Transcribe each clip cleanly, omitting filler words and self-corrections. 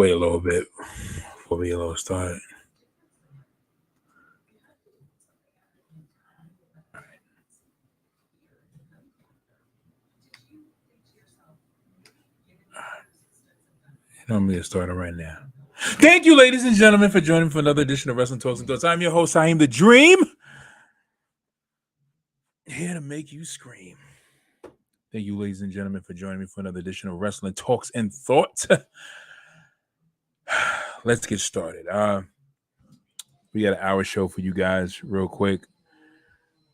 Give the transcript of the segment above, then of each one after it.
wait a little bit before we get a little started. I'm going to get started right now. Thank you, ladies and gentlemen, for joining me for another edition of Wrestling Talks and Thoughts. I'm your host, Saheem the Dream, here to make you scream. Thank you, ladies and gentlemen, for joining me for another edition of Wrestling Talks and Thoughts. Let's get started. We got an hour show for you guys real quick.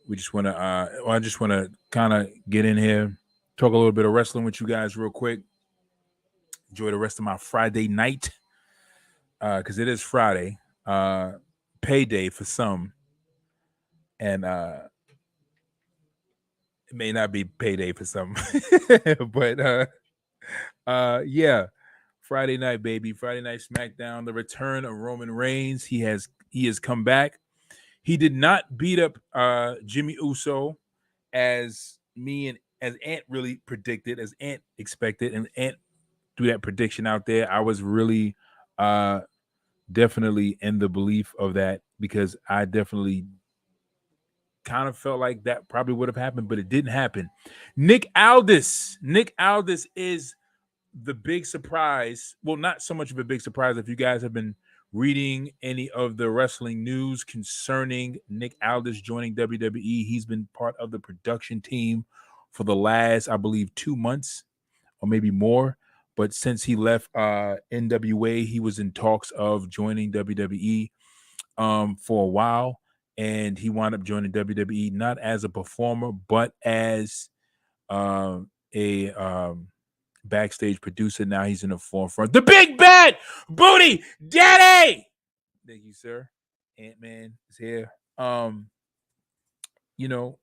We just want to, I just want to kind of get in here, talk a little bit of wrestling with you guys real quick. Enjoy the rest of my Friday night, because it is Friday, payday for some, and it may not be payday for some, but yeah, Friday night, baby, Friday night SmackDown, the return of Roman Reigns. He has come back. He did not beat up Jimmy Uso as me and as Ant really predicted, as Ant expected, and Ant threw that prediction out there. I was really definitely in the belief of that, because I definitely kind of felt like that probably would have happened, but it didn't happen. Nick Aldis is the big surprise. Well, not so much of a big surprise if you guys have been reading any of the wrestling news concerning Nick Aldis joining WWE. He's been part of the production team for the last, I believe, 2 months or maybe more. But since he left NWA, he was in talks of joining WWE for a while, and he wound up joining WWE not as a performer, but as a backstage producer. Now he's in the forefront. The big bad booty daddy. Thank you, sir. Ant-Man is here. You know,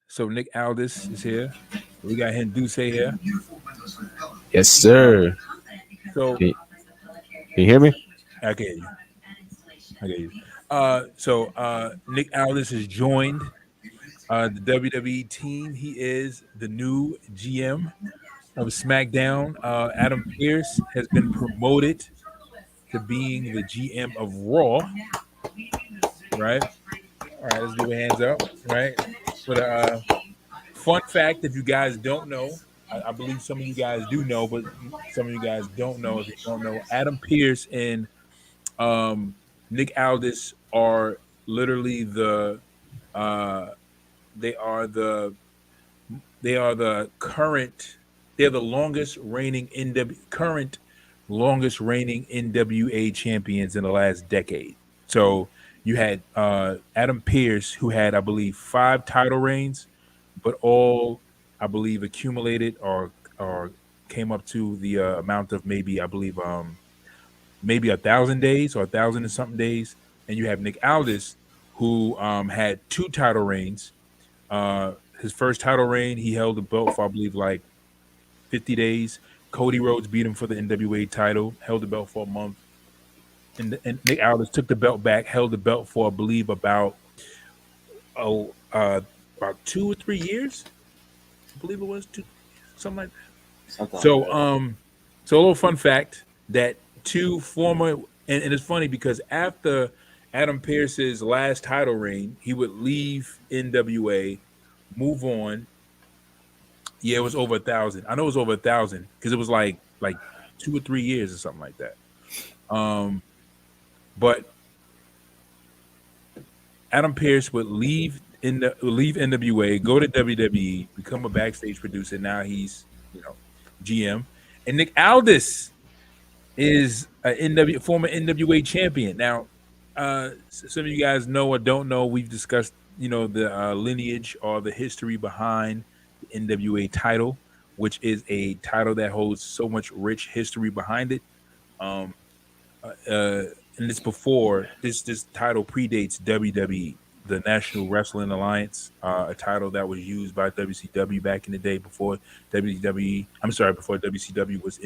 so Nick Aldis is here. We got Henduce here. Yes, sir. So Can you hear me? I get you. So Nick Aldis has joined the WWE team. He is the new GM of SmackDown. Adam Pearce has been promoted to being the GM of Raw. Right? All right, let's give a hands up. Right? But fun fact, if you guys don't know, I believe some of you guys do know, but some of you guys don't know. If you don't know, Adam Pearce and Nick Aldis are literally the they're the longest reigning NWA champions in the last decade. So you had Adam Pearce, who had, I believe, 5 title reigns, but all, I believe, accumulated or came up to the amount of maybe 1,000 days or 1,000 and something days. And you have Nick Aldis, who had 2 title reigns. His first title reign, he held the belt for, I believe, like 50 days. Cody Rhodes beat him for the NWA title, held the belt for a month. And Nick Aldis took the belt back, held the belt for, I believe, about 2 or 3 years. I believe it was 2, something like that. So a little fun fact that 2 former, and it's funny because after Adam Pearce's last title reign, he would leave NWA, move on. Yeah, it was over 1,000. I know it was over 1,000 because it was like 2 or 3 years or something like that. But Adam Pearce would leave NWA, go to WWE, become a backstage producer. Now he's GM, and Nick Aldis is a former NWA champion. Now, some of you guys know or don't know, we've discussed the lineage or the history behind the NWA title, which is a title that holds so much rich history behind it. And it's before this title predates WWE, the National Wrestling Alliance, a title that was used by WCW back in the day before WCW was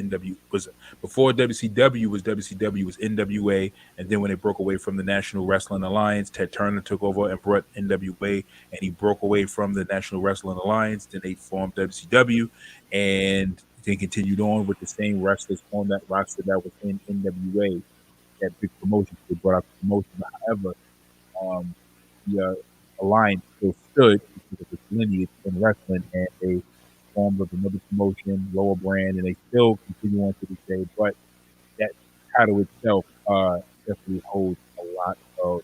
NWA, and then when they broke away from the National Wrestling Alliance, Ted Turner took over and brought NWA, and he broke away from the National Wrestling Alliance. Then they formed WCW, and Then continued on with the same wrestlers on that roster that was in NWA, that big promotion. They brought out the promotion. But however, um, the alliance still stood because of its lineage in wrestling, and they formed of another promotion, lower brand, and they still continue on to this day. But that title itself definitely holds a lot of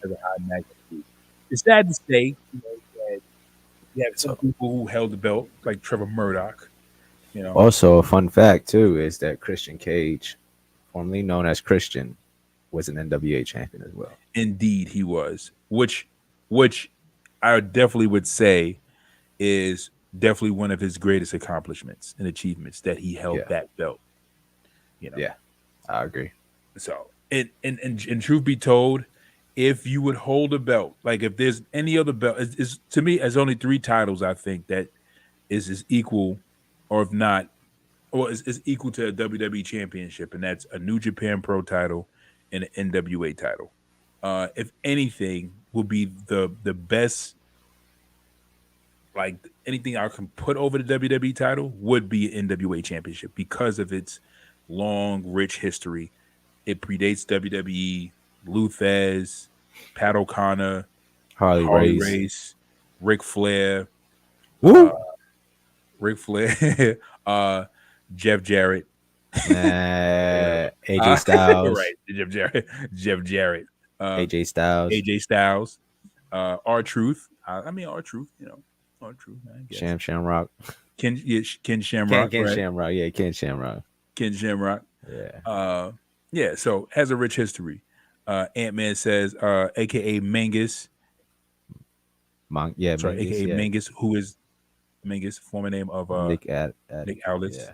as a high magnitude. It's sad to say, that you have some So people who held the belt, like Trevor Murdoch. You know, also a fun fact too is that Christian Cage, formerly known as Christian, was an NWA champion as well. indeed he was, which I definitely would say is definitely one of his greatest accomplishments and achievements that he held Yeah, that belt. You know, yeah, I agree. so and truth be told, if you would hold a belt, like if there's any other belt, is to me, there's only three titles I think that is equal, or if not, or is equal to a WWE championship, and that's a New Japan Pro title and an NWA title. If anything, would be the best, like anything I can put over the WWE title would be an NWA championship because of its long, rich history. It predates WWE, Lou Thesz, Pat O'Connor, Harley Harley Race. Race, Ric Flair, uh, Woo! Ric Flair, Jeff Jarrett. You know, AJ Styles. right, Jeff Jarrett, AJ Styles. AJ Styles, R Truth. I mean R Truth, R Truth, I guess. Shamrock. Ken Shamrock, Ken right? Shamrock. Yeah, Ken Shamrock. Ken Shamrock. Yeah. Yeah. So has a rich history. Ant-Man says, AKA Mangus. Sorry, Mingus, AKA yeah. Mangus, who is Mangus, former name of Nick Aldis. Yeah.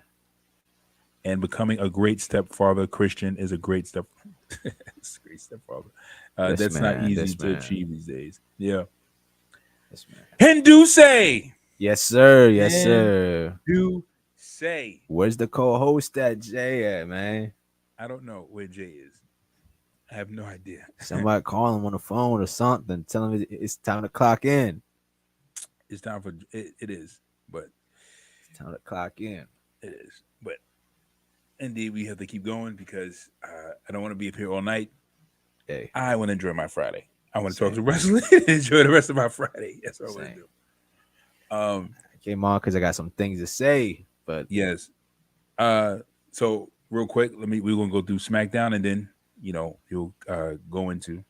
And becoming a great stepfather. Christian is a great it's a great stepfather. That's not easy to achieve these days. Yeah. This man. Hindu say. Yes, sir. Yes, sir. Hindu say. Where's the co-host at Jay at, man? I don't know where Jay is. I have no idea. Somebody call him on the phone or something. Tell him it's time to clock in. It's time for it. It is, but it's time to clock in. It is, but indeed we have to keep going because I don't want to be up here all night. Hey, I want to enjoy my Friday. I want to talk to wrestling and enjoy the rest of my Friday. That's what I want to do. I came on because I got some things to say, but yes. So real quick, we're gonna go through SmackDown and then you'll go into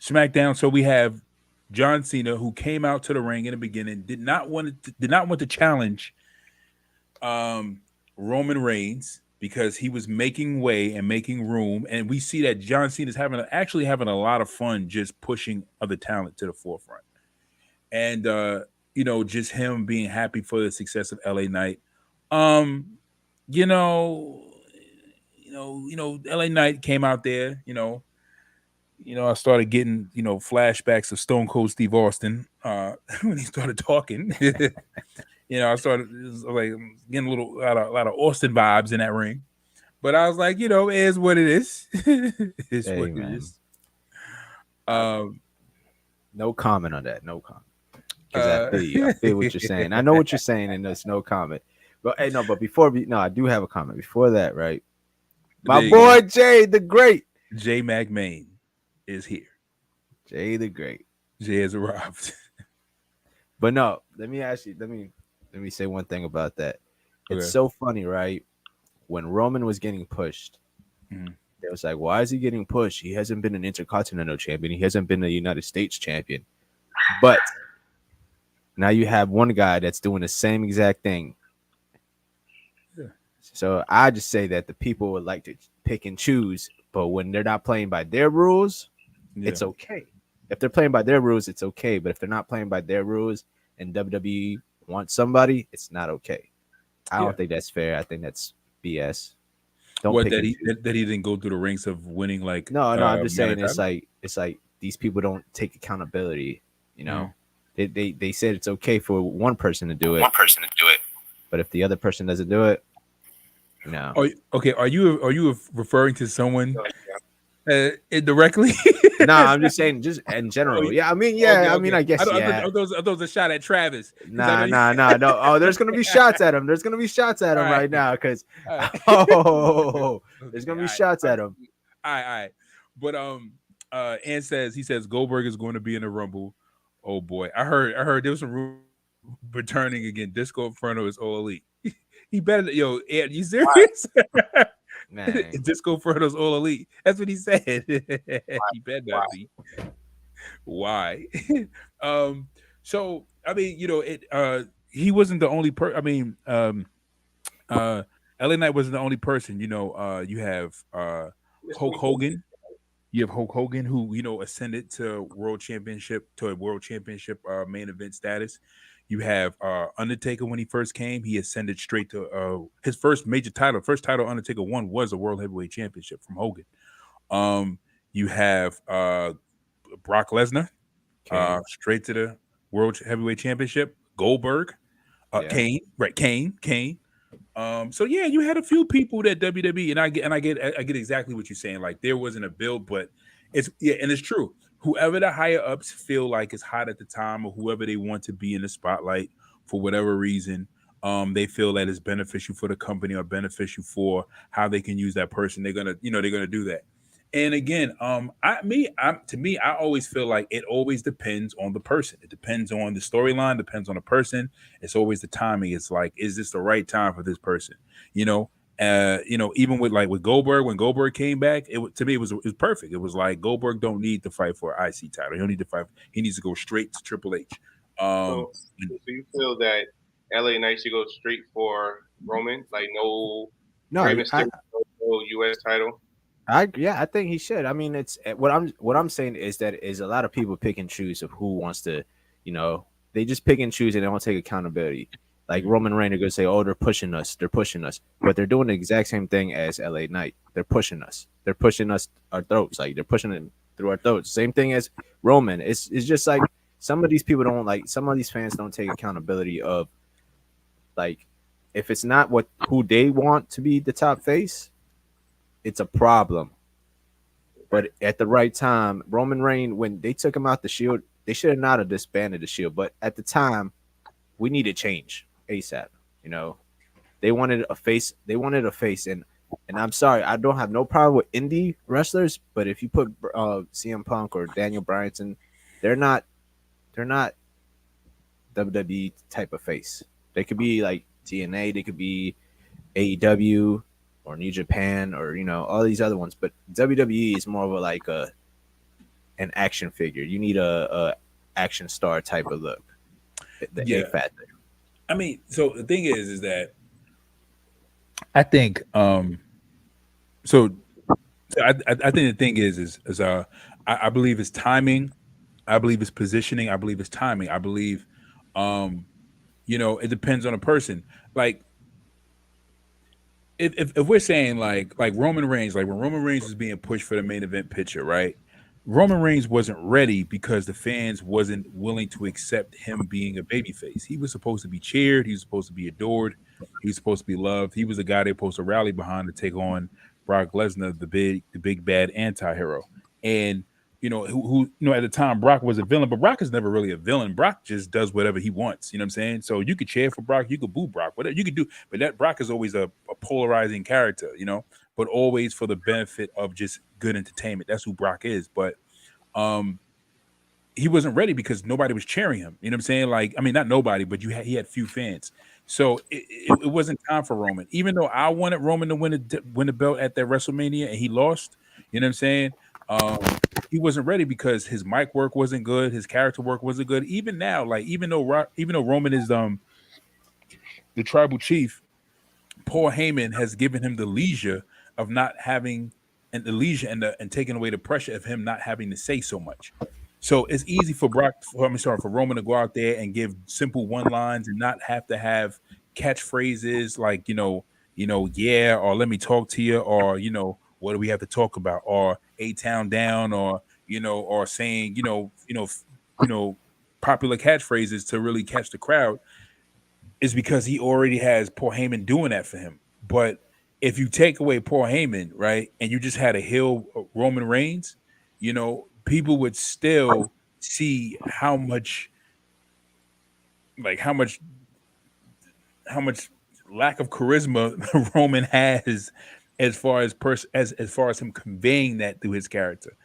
SmackDown. So we have John Cena, who came out to the ring in the beginning, did not want to challenge Roman Reigns because he was making way and making room, and we see that John Cena is actually having a lot of fun just pushing other talent to the forefront, and just him being happy for the success of LA Knight. LA Knight came out there, I started getting, flashbacks of Stone Cold Steve Austin when he started talking. I started like getting a lot of Austin vibes in that ring. But I was like, it is what it is. It's what it is. No comment on that. No comment. Because I feel what you're saying. I know what you're saying, and there's no comment. But hey, no, but I do have a comment. Before that, right? My boy Jay the Great. Jay McMahon is here. Jay the Great. Jay has arrived. But no, let me say one thing about that. Okay. It's so funny, right? When Roman was getting pushed, it was like, why is he getting pushed? He hasn't been an Intercontinental champion. He hasn't been a United States champion. But now you have one guy that's doing the same exact thing. Yeah. So I just say that the people would like to pick and choose, but when they're not playing by their rules, it's okay. If they're playing by their rules, it's okay. But if they're not playing by their rules and WWE wants somebody, it's not okay. I don't think that's fair. I think that's BS. That he didn't go through the ranks of winning, like no. I'm just saying it's like these people don't take accountability. They said it's okay for one person to do it. But if the other person doesn't do it, no. Okay, are you referring to someone Indirectly. Nah, I'm just saying, just in Oh, general. Yeah, I mean, okay, yeah, I mean, okay. I I guess, don't, yeah. I thought it was a shot at Travis because I know Nah, you. nah, nah, no. Oh, there's gonna be shots at him. There's gonna be shots at All him right, right now, because all right, oh, there's okay, gonna be shots all at right, him. all right, all right. But Ant says he says Goldberg is going to be in the Rumble. Oh boy, I heard there was some returning again. Disco Inferno is all elite. He better yo, Ant, you serious? Man, Disco Inferno's all elite. That's what he said. He better Why? not be. Why? um, so I mean, it he wasn't the only I mean, uh LA Knight wasn't the only person, you have This Hulk week will be Hogan. You have Hulk Hogan who, ascended to a world championship main event status. You have Undertaker when he first came, he ascended straight to his first major title. First title Undertaker won was a world heavyweight championship from Hogan. You have Brock Lesnar, Kane. straight to the World Heavyweight Championship. Goldberg, Yeah. Kane, right? Kane. So yeah, you had a few people that WWE, and I get exactly what you're saying. Like there wasn't a build, but and it's true. Whoever the higher ups feel like is hot at the time, or whoever they want to be in the spotlight for whatever reason, they feel that is beneficial for the company or beneficial for how they can use that person. They're gonna do that. And again, to me, I always feel like it always depends on the person. It depends on the storyline, depends on the person. It's always the timing. It's like, is this the right time for this person? Even with Goldberg, when Goldberg came back, to me it was perfect. It was like Goldberg don't need to fight for an IC title. He don't need to fight. He needs to go straight to Triple H. so. So you feel that LA Knight should go straight for Roman, like no No, Rey Mysterio, no US title. I think he should. I mean, it's what I'm saying is that is a lot of people pick and choose of who wants to, they just pick and choose and they don't take accountability. Like Roman Reigns are gonna say, "Oh, they're pushing us, but they're doing the exact same thing as LA Knight. They're pushing us our throats, like they're pushing it through our throats. Same thing as Roman. It's just like some of these people don't like. Some of these fans don't take accountability of like if it's not who they want to be the top face, it's a problem. But at the right time, Roman Reigns, when they took him out the Shield, they should have not have disbanded the Shield. But at the time, we needed change ASAP. You know, they wanted a face. They wanted a face, and I'm sorry, I don't have no problem with indie wrestlers. But if you put CM Punk or Daniel Bryanson, they're not WWE type of face. They could be like TNA. They could be AEW or New Japan or all these other ones, but WWE is more of an action figure. You need a action star type of look. The Yeah. A factor. I mean, so the thing is that I think so I think the thing is I believe it's timing, I believe it's positioning, I believe it's timing, I believe it depends on a person. Like if we're saying like Roman Reigns, like when Roman Reigns was being pushed for the main event picture, right? Roman Reigns wasn't ready because the fans wasn't willing to accept him being a babyface. He was supposed to be cheered. He was supposed to be adored. He was supposed to be loved. He was the guy they're supposed to rally behind to take on Brock Lesnar, the big bad anti-hero. And who at the time Brock was a villain, but Brock is never really a villain. Brock just does whatever he wants. You know what I'm saying? So you could cheer for Brock, you could boo Brock, whatever you could do. But that Brock is always a polarizing character, but always for the benefit of just good entertainment. That's who Brock is. But he wasn't ready because nobody was cheering him. You know what I'm saying? Like, I mean, not nobody, but he had few fans. So it wasn't time for Roman. Even though I wanted Roman to win the belt at that WrestleMania and he lost, you know what I'm saying? He wasn't ready because his mic work wasn't good, his character work wasn't good. Even now, like even though Roman is the tribal chief, Paul Heyman has given him the leisure of not having and the leisure and taking away the pressure of him not having to say so much. So it's easy for for Roman to go out there and give simple one lines and not have to have catchphrases like yeah, or let me talk to you, or what do we have to talk about, or A Town Down, or or saying popular catchphrases to really catch the crowd. Is because he already has Paul Heyman doing that for him. But if you take away Paul Heyman, right, and you just had a heel Roman Reigns, people would still see like how much lack of charisma Roman has as far as him conveying that through his character.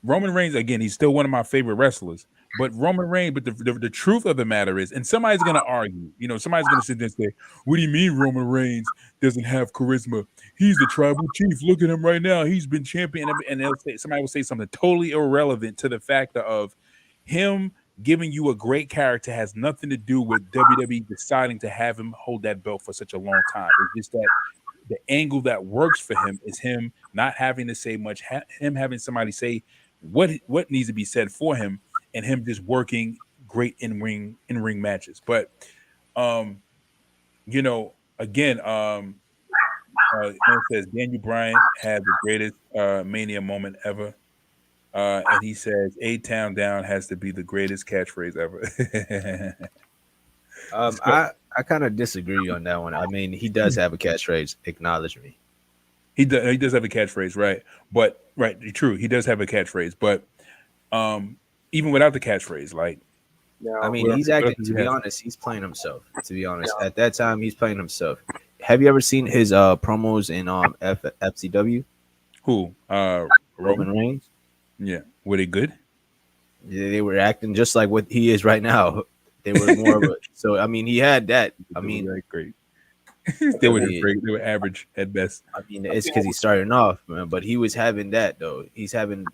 Roman Reigns, again, he's still one of my favorite wrestlers. But Roman Reigns, but the truth of the matter is, and somebody's gonna argue, somebody's gonna sit there and say, "What do you mean Roman Reigns doesn't have charisma? He's the tribal chief. Look at him right now. He's been champion." And somebody will say something totally irrelevant to the factor of him giving you a great character has nothing to do with WWE deciding to have him hold that belt for such a long time. It's just that the angle that works for him is him not having to say much, him having somebody say what needs to be said for him, and him just working great in ring matches. But again, it says Daniel Bryan had the greatest Mania moment ever. And he says, "A Town Down has to be the greatest catchphrase ever." I kind of disagree on that one. I mean, he does have a catchphrase. Acknowledge me. He does have a catchphrase, right? But true, he does have a catchphrase. But even without the catchphrase, like, I mean, he's acting. To be honest, he's playing himself. To be honest, at that time, he's playing himself. Have you ever seen his promos in FCW? Who? Roman Reigns. Yeah, were they good? Yeah, they were acting just like what he is right now. They were more of a. So I mean, he had that. I mean, great. They were great. They were average at best. I mean, it's because he's starting off, man. But he was having that though. He's having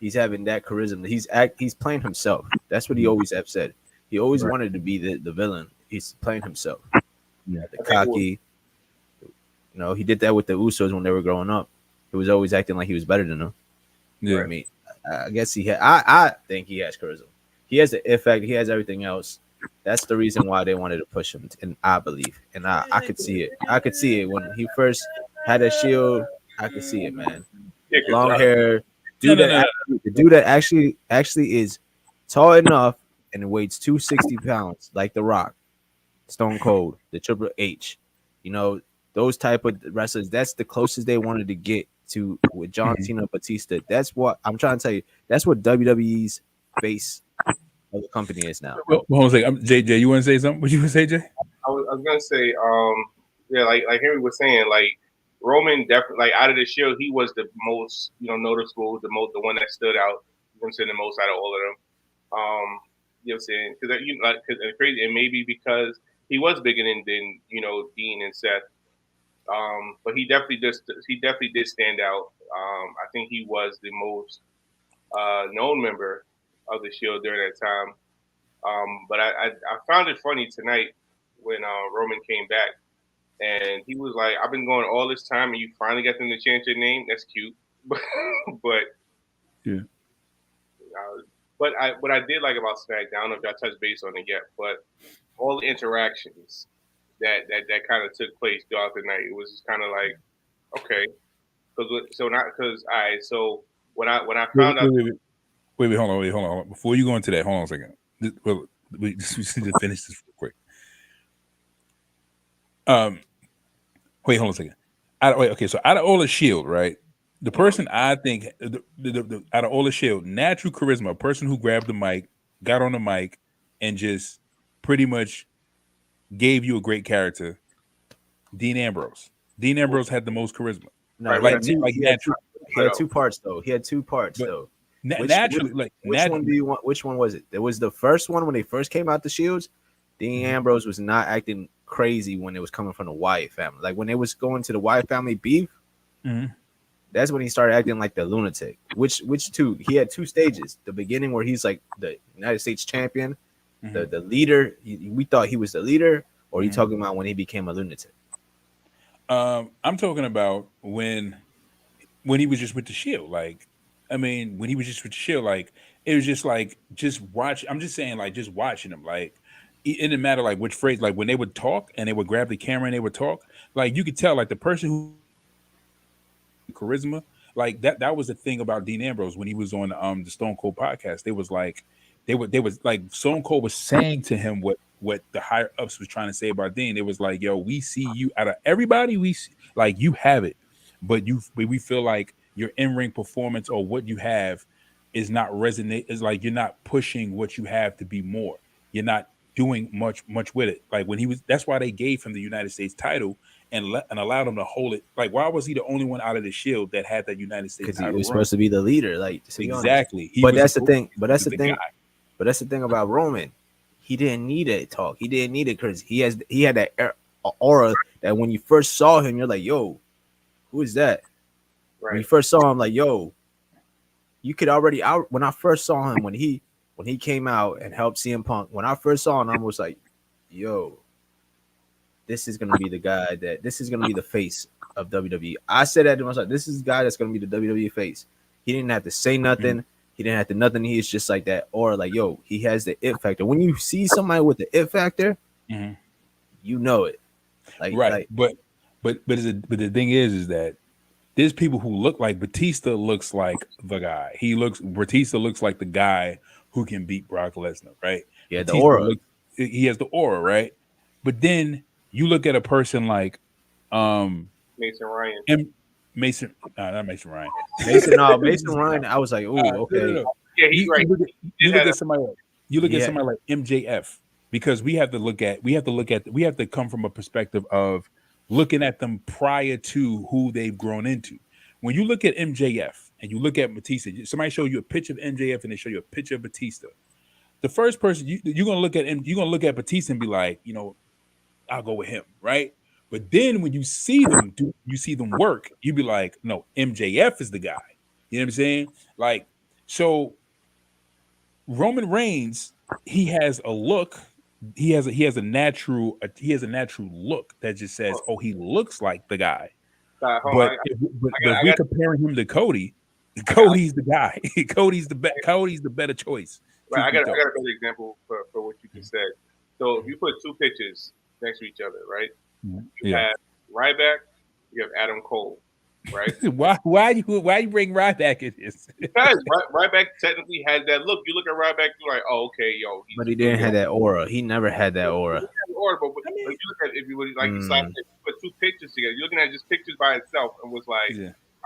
that charisma. He's playing himself. That's what he always have said. He always wanted to be the villain. He's playing himself. Yeah, the cocky. He did that with the Usos when they were growing up. He was always acting like he was better than them. Yeah, I mean, I guess he had. I think he has charisma. He has the effect. He has everything else. That's the reason why they wanted to push him, and I believe, and I could see it. I could see it when he first had a shield. I could see it, man. Long hair, dude. The dude that actually is tall enough and weighs 260 pounds, like The Rock, Stone Cold, the Triple H. Those type of wrestlers. That's the closest they wanted to get to with John Cena, Batista. That's what I'm trying to tell you. That's what WWE's face of the company is now. Well, hold on a second. JJ, you want to say something? What you want to say, Jay? I was gonna say, yeah, like Henry was saying, like Roman definitely, like out of the Shield, he was the most, noticeable, the one that stood out. I'm saying the most out of all of them. You know what I'm saying? Because crazy, and maybe because he was bigger than Dean and Seth. But he definitely did stand out. I think he was the most known member of the Shield during that time. But I found it funny tonight when Roman came back and he was like, "I've been going all this time, and you finally got them to change your name. That's cute." but yeah. But what I did like about SmackDown, I don't know if y'all touched base on it yet, but all the interactions that kind of took place throughout the night, it was just kind of like, okay, so when I found out. Wait, hold on. Before you go into that, hold on a second. We just need to finish this real quick. Wait, hold on a second. Okay, so out of all the Shield, right? The person I think out of all the Shield, natural charisma, a person who grabbed the mic, got on the mic, and just pretty much gave you a great character. Dean Ambrose. Dean Ambrose had the most charisma. No, he had two parts though. Naturally, which one do you want? Which one was it? There was the first one when they first came out the Shields. Dean Ambrose was not acting crazy when it was coming from the Wyatt family. Like when it was going to the Wyatt family beef, that's when he started acting like the lunatic. Which two? He had two stages. The beginning where he's like the United States champion, the leader. We thought he was the leader, or are you talking about when he became a lunatic? I'm talking about when he was just with the Shield. Like, I mean, when he was just with the Shield, like it was just like just watch. I'm just saying, like just watching him. Like it didn't matter like which phrase. Like when they would talk and they would grab the camera and they would talk. Like you could tell, like the person who charisma, like that was the thing about Dean Ambrose when he was on the Stone Cold podcast. They they was like Stone Cold was saying to him what the higher ups was trying to say about Dean. It was like, yo, we see you out of everybody, we see, like you have it, but we feel like your in-ring performance or what you have is not resonate. Is like you're not pushing what you have to be more. You're not doing much with it. Like when he was, that's why they gave him the United States title and allowed him to hold it. Like why was he the only one out of the Shield that had that United States because title? He was supposed to be the leader. Like exactly. But that's the thing. But that's the thing. Guy. But that's the thing about Roman. He didn't need it talk. He didn't need it because he had that aura that when you first saw him, you're like, yo, who is that? Right. When you first saw him, like, yo, you could already out. When I first saw him, when he came out and helped CM Punk, when I first saw him, I was like, yo, this is gonna be the guy this is gonna be the face of WWE. I said that to myself, this is the guy that's gonna be the WWE face. He didn't have to say nothing. Mm-hmm. He didn't have to nothing. He's just like that, or like, yo, he has the it factor. When you see somebody with the it factor, mm-hmm. you know it. Like, right. But the thing is that there's people who look like Batista looks like the guy. Batista looks like the guy who can beat Brock Lesnar, right? Yeah, Batista the aura. He has the aura, right? But then you look at a person like Mason Ryan. Mason Ryan. Mason Ryan. I was like, oh, okay. No. Yeah, he's right. You look at somebody like MJF, because we have to come from a perspective of looking at them prior to who they've grown into. When you look at MJF and you look at Batista, somebody show you a picture of MJF and they show you a picture of Batista. The first person you're gonna look at him, you're gonna look at Batista and be like, I'll go with him, right? But then when you see them work, you be like, no, MJF is the guy. You know what I'm saying? Like, so Roman Reigns, he has a look. He has a natural look that just says, oh, he looks like the guy. But if we're comparing him to Cody, Cody's the guy. Cody's the better choice. Right, I got a good example for what you just said. So if you put two pictures next to each other, right? You have Ryback, you have Adam Cole, right? Why you bring Ryback in this? Because Ryback technically has that look. You look at Ryback, you're like, oh, okay, yo. But he didn't have that aura. He never had that aura. But if you look at if you would like put two pictures together, you're looking at just pictures by itself and was like,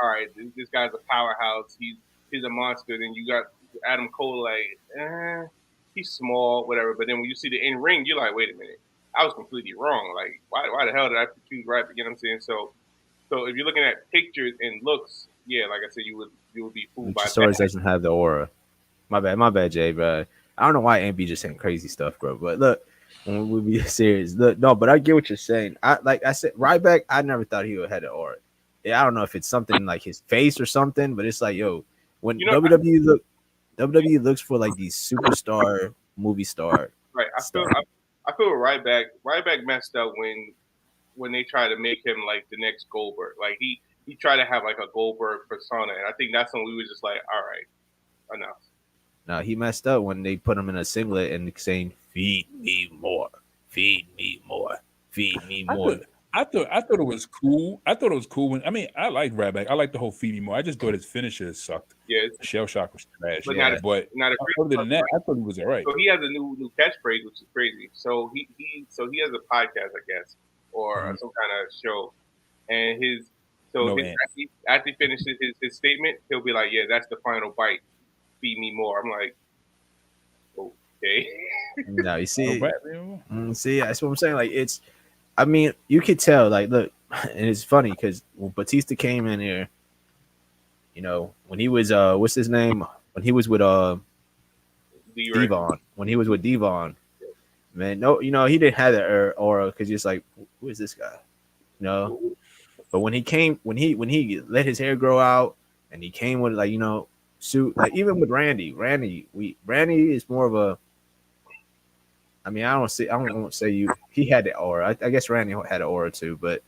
all right, this guy's a powerhouse. He's a monster. Then you got Adam Cole, like, he's small, whatever. But then when you see the in ring, you're like, wait a minute, I was completely wrong. Like, why the hell did I choose Ryback? You know what I'm saying? So if you're looking at pictures and looks, yeah, like I said, you would be fooled by Luchasaurus doesn't have the aura. My bad, Jay, bro. I don't know why MB just saying crazy stuff, bro. But look, when we be serious, look, no, but I get what you're saying. Like I said, Ryback, I never thought he would have the aura. Yeah, I don't know if it's something like his face or something, but it's like, yo, when WWE looks for like these superstar movie star. Right. I feel Ryback messed up when they try to make him like the next Goldberg. Like he tried to have like a Goldberg persona, and I think that's when we were just like, all right, enough. No, he messed up when they put him in a singlet and saying, "Feed me more, feed me more, feed me more." I thought it was cool. I like Ryback. I like the whole feed me more. I just thought his finisher sucked. Yeah, Shell Shock was trash. But other than that, I thought he was all right. So he has a new catchphrase, which is crazy. So he has a podcast, I guess, or some kind of show, and after he finishes his statement, he'll be like, "Yeah, that's the final bite. Feed me more." I'm like, okay. No, you see, see, that's what I'm saying. Like I mean, you could tell, like, look, and it's funny because when Batista came in here, when he was what's his name? When he was with Devon, man, no, he didn't have that aura because he's like, who is this guy? But when he let his hair grow out and he came with suit, like even with Randy is more of a. I mean, I won't say he had the aura. I guess Randy had an aura too, but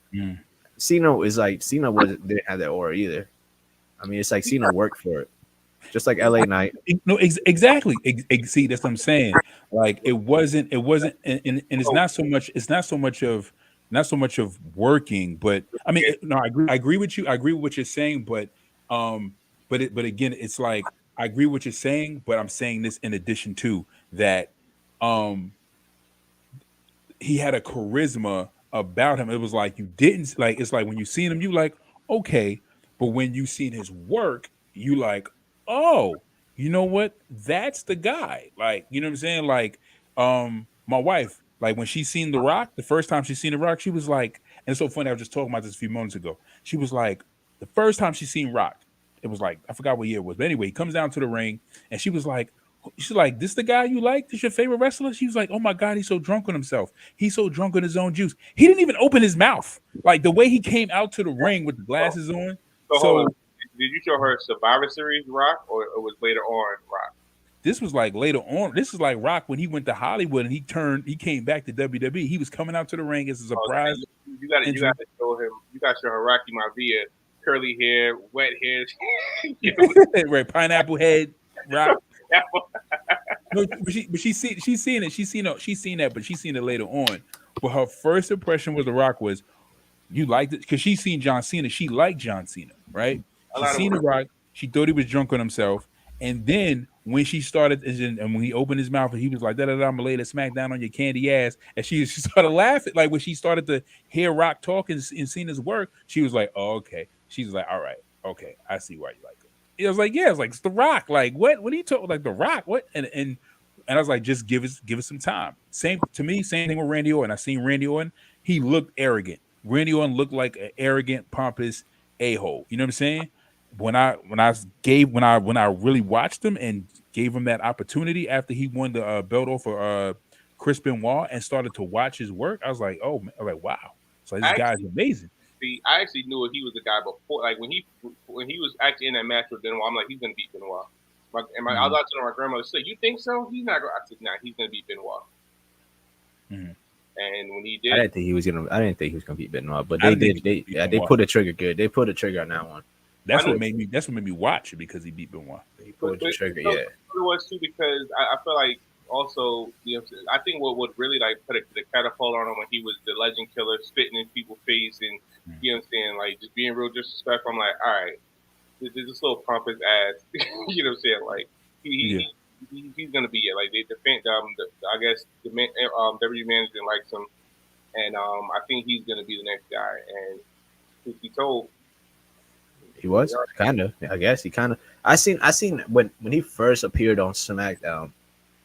Cena didn't have that aura either. I mean, it's like Cena worked for it, just like LA Knight. No, exactly. See, that's what I'm saying. Like it wasn't, and it's not so much of working, but I mean, no, I agree with you. I agree with what you're saying, but again, it's like I agree with what you're saying, but I'm saying this in addition to that. Um, he had a charisma about him. It was like you didn't like. It's like when you seen him, you like okay, but when you seen his work, you like oh, you know what? That's the guy. Like you know what I'm saying? Like my wife, like when she seen The Rock, the first time she seen The Rock, she was like, and it's so funny. I was just talking about this a few moments ago. She was like, the first time she seen Rock, it was like I forgot what year it was, but anyway, he comes down to the ring, and she was like. She's like, this the guy you like? This your favorite wrestler? She was like, oh my God, he's so drunk on himself. He's so drunk on his own juice. He didn't even open his mouth. Like the way he came out to the ring with the glasses on. So hold on. Did you show her Survivor Series Rock, or it was later on Rock? This was like later on. This is like Rock when he went to Hollywood and he came back to WWE. He was coming out to the ring as a surprise. You got to show him. You got to show her Rocky Maivia, curly hair, wet hair, right? Pineapple head, Rock. No, but she's seen that, but she's seen it later on. But her first impression with The Rock was, you liked it because she's seen John Cena. She liked John Cena, right? She seen The Rock. She thought he was drunk on himself, and then when she started, and when he opened his mouth and he was like, "Da da da, I'm gonna lay the smack down on your candy ass," and she started laughing. Like when she started to hear Rock talk and seen his work, she was like, "Oh, okay." She's like, "All right, okay, I see why you like it." It was like, "Yeah, it's like it's The Rock." Like, what are you talking like The Rock? What? And I was like, just give us some time. Same to me, same thing with Randy Orton. I seen Randy Orton. He looked arrogant. Randy Orton looked like an arrogant, pompous a-hole. You know what I'm saying? When I really watched him and gave him that opportunity after he won the belt off of Chris Benoit and started to watch his work, I was like, oh, man. I was like, wow. So this guy's amazing. See, I actually knew he was the guy before. Like when he was actually in that match with Benoit, I'm like, he's gonna beat Benoit. I was watching my grandmother say, "You think so?" He's not. I said, "Nah, he's gonna beat Benoit." Mm-hmm. And when he did, I didn't think he was gonna beat Benoit, but they put a trigger good. They put a trigger on that one. That's what made me watch it because he beat Benoit. He put the trigger, yeah. It was too because I feel like also, you know, I think what would really like put the catapult on him when he was the legend killer, spitting in people's face and you know what I'm saying, like just being real disrespectful. I'm like, all right, this little pump his ass. You know what I'm saying? Like he's gonna be it. Like they defend I guess the WWE manager likes him, and I think he's gonna be the next guy. And truth be told, he was kind of. I guess he kind of. I seen when he first appeared on SmackDown.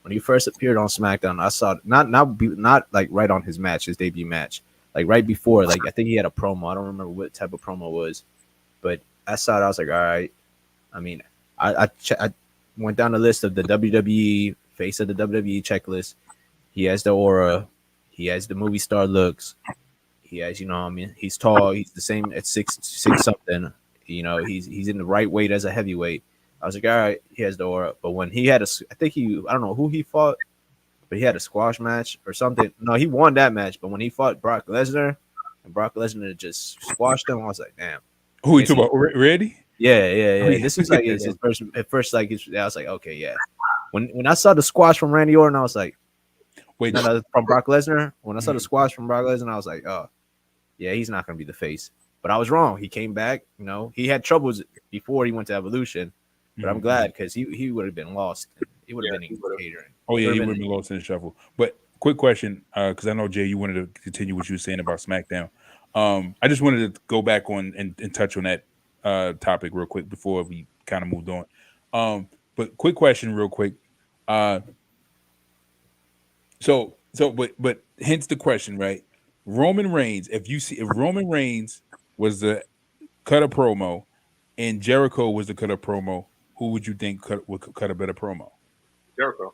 When he first appeared on SmackDown, I saw not like right on his debut match, like right before. Like I think he had a promo. I don't remember what type of promo it was, but I saw it. I was like, all right. I mean, I went down the list of the WWE face of the WWE checklist. He has the aura. He has the movie star looks. He has, you know, I mean, he's tall. He's the same at six something. You know, he's in the right weight as a heavyweight. I was like, all right, he has the aura. But when he had I don't know who he fought, but he had a squash match or something. No, he won that match. But when he fought Brock Lesnar, and Brock Lesnar just squashed him, I was like, damn. Who you talking about? Ready? Yeah. This is like his first. At first, like I was like, okay, yeah. When I saw the squash from Randy Orton, I was like, wait, no, from Brock Lesnar. When I saw the squash from Brock Lesnar, I was like, oh, yeah, he's not gonna be the face. But I was wrong. He came back. You know, he had troubles before he went to Evolution. But I'm glad because he would have been lost. He would have been catering. Oh yeah, he would have been lost in the shuffle. But quick question, because I know Jay, you wanted to continue what you were saying about SmackDown. I just wanted to go back on and touch on that topic real quick before we kind of moved on. But quick question, real quick. But hence the question, right? Roman Reigns. If Roman Reigns was the cut a promo, and Jericho was the cut a promo, who would you think would cut a better promo? Jericho.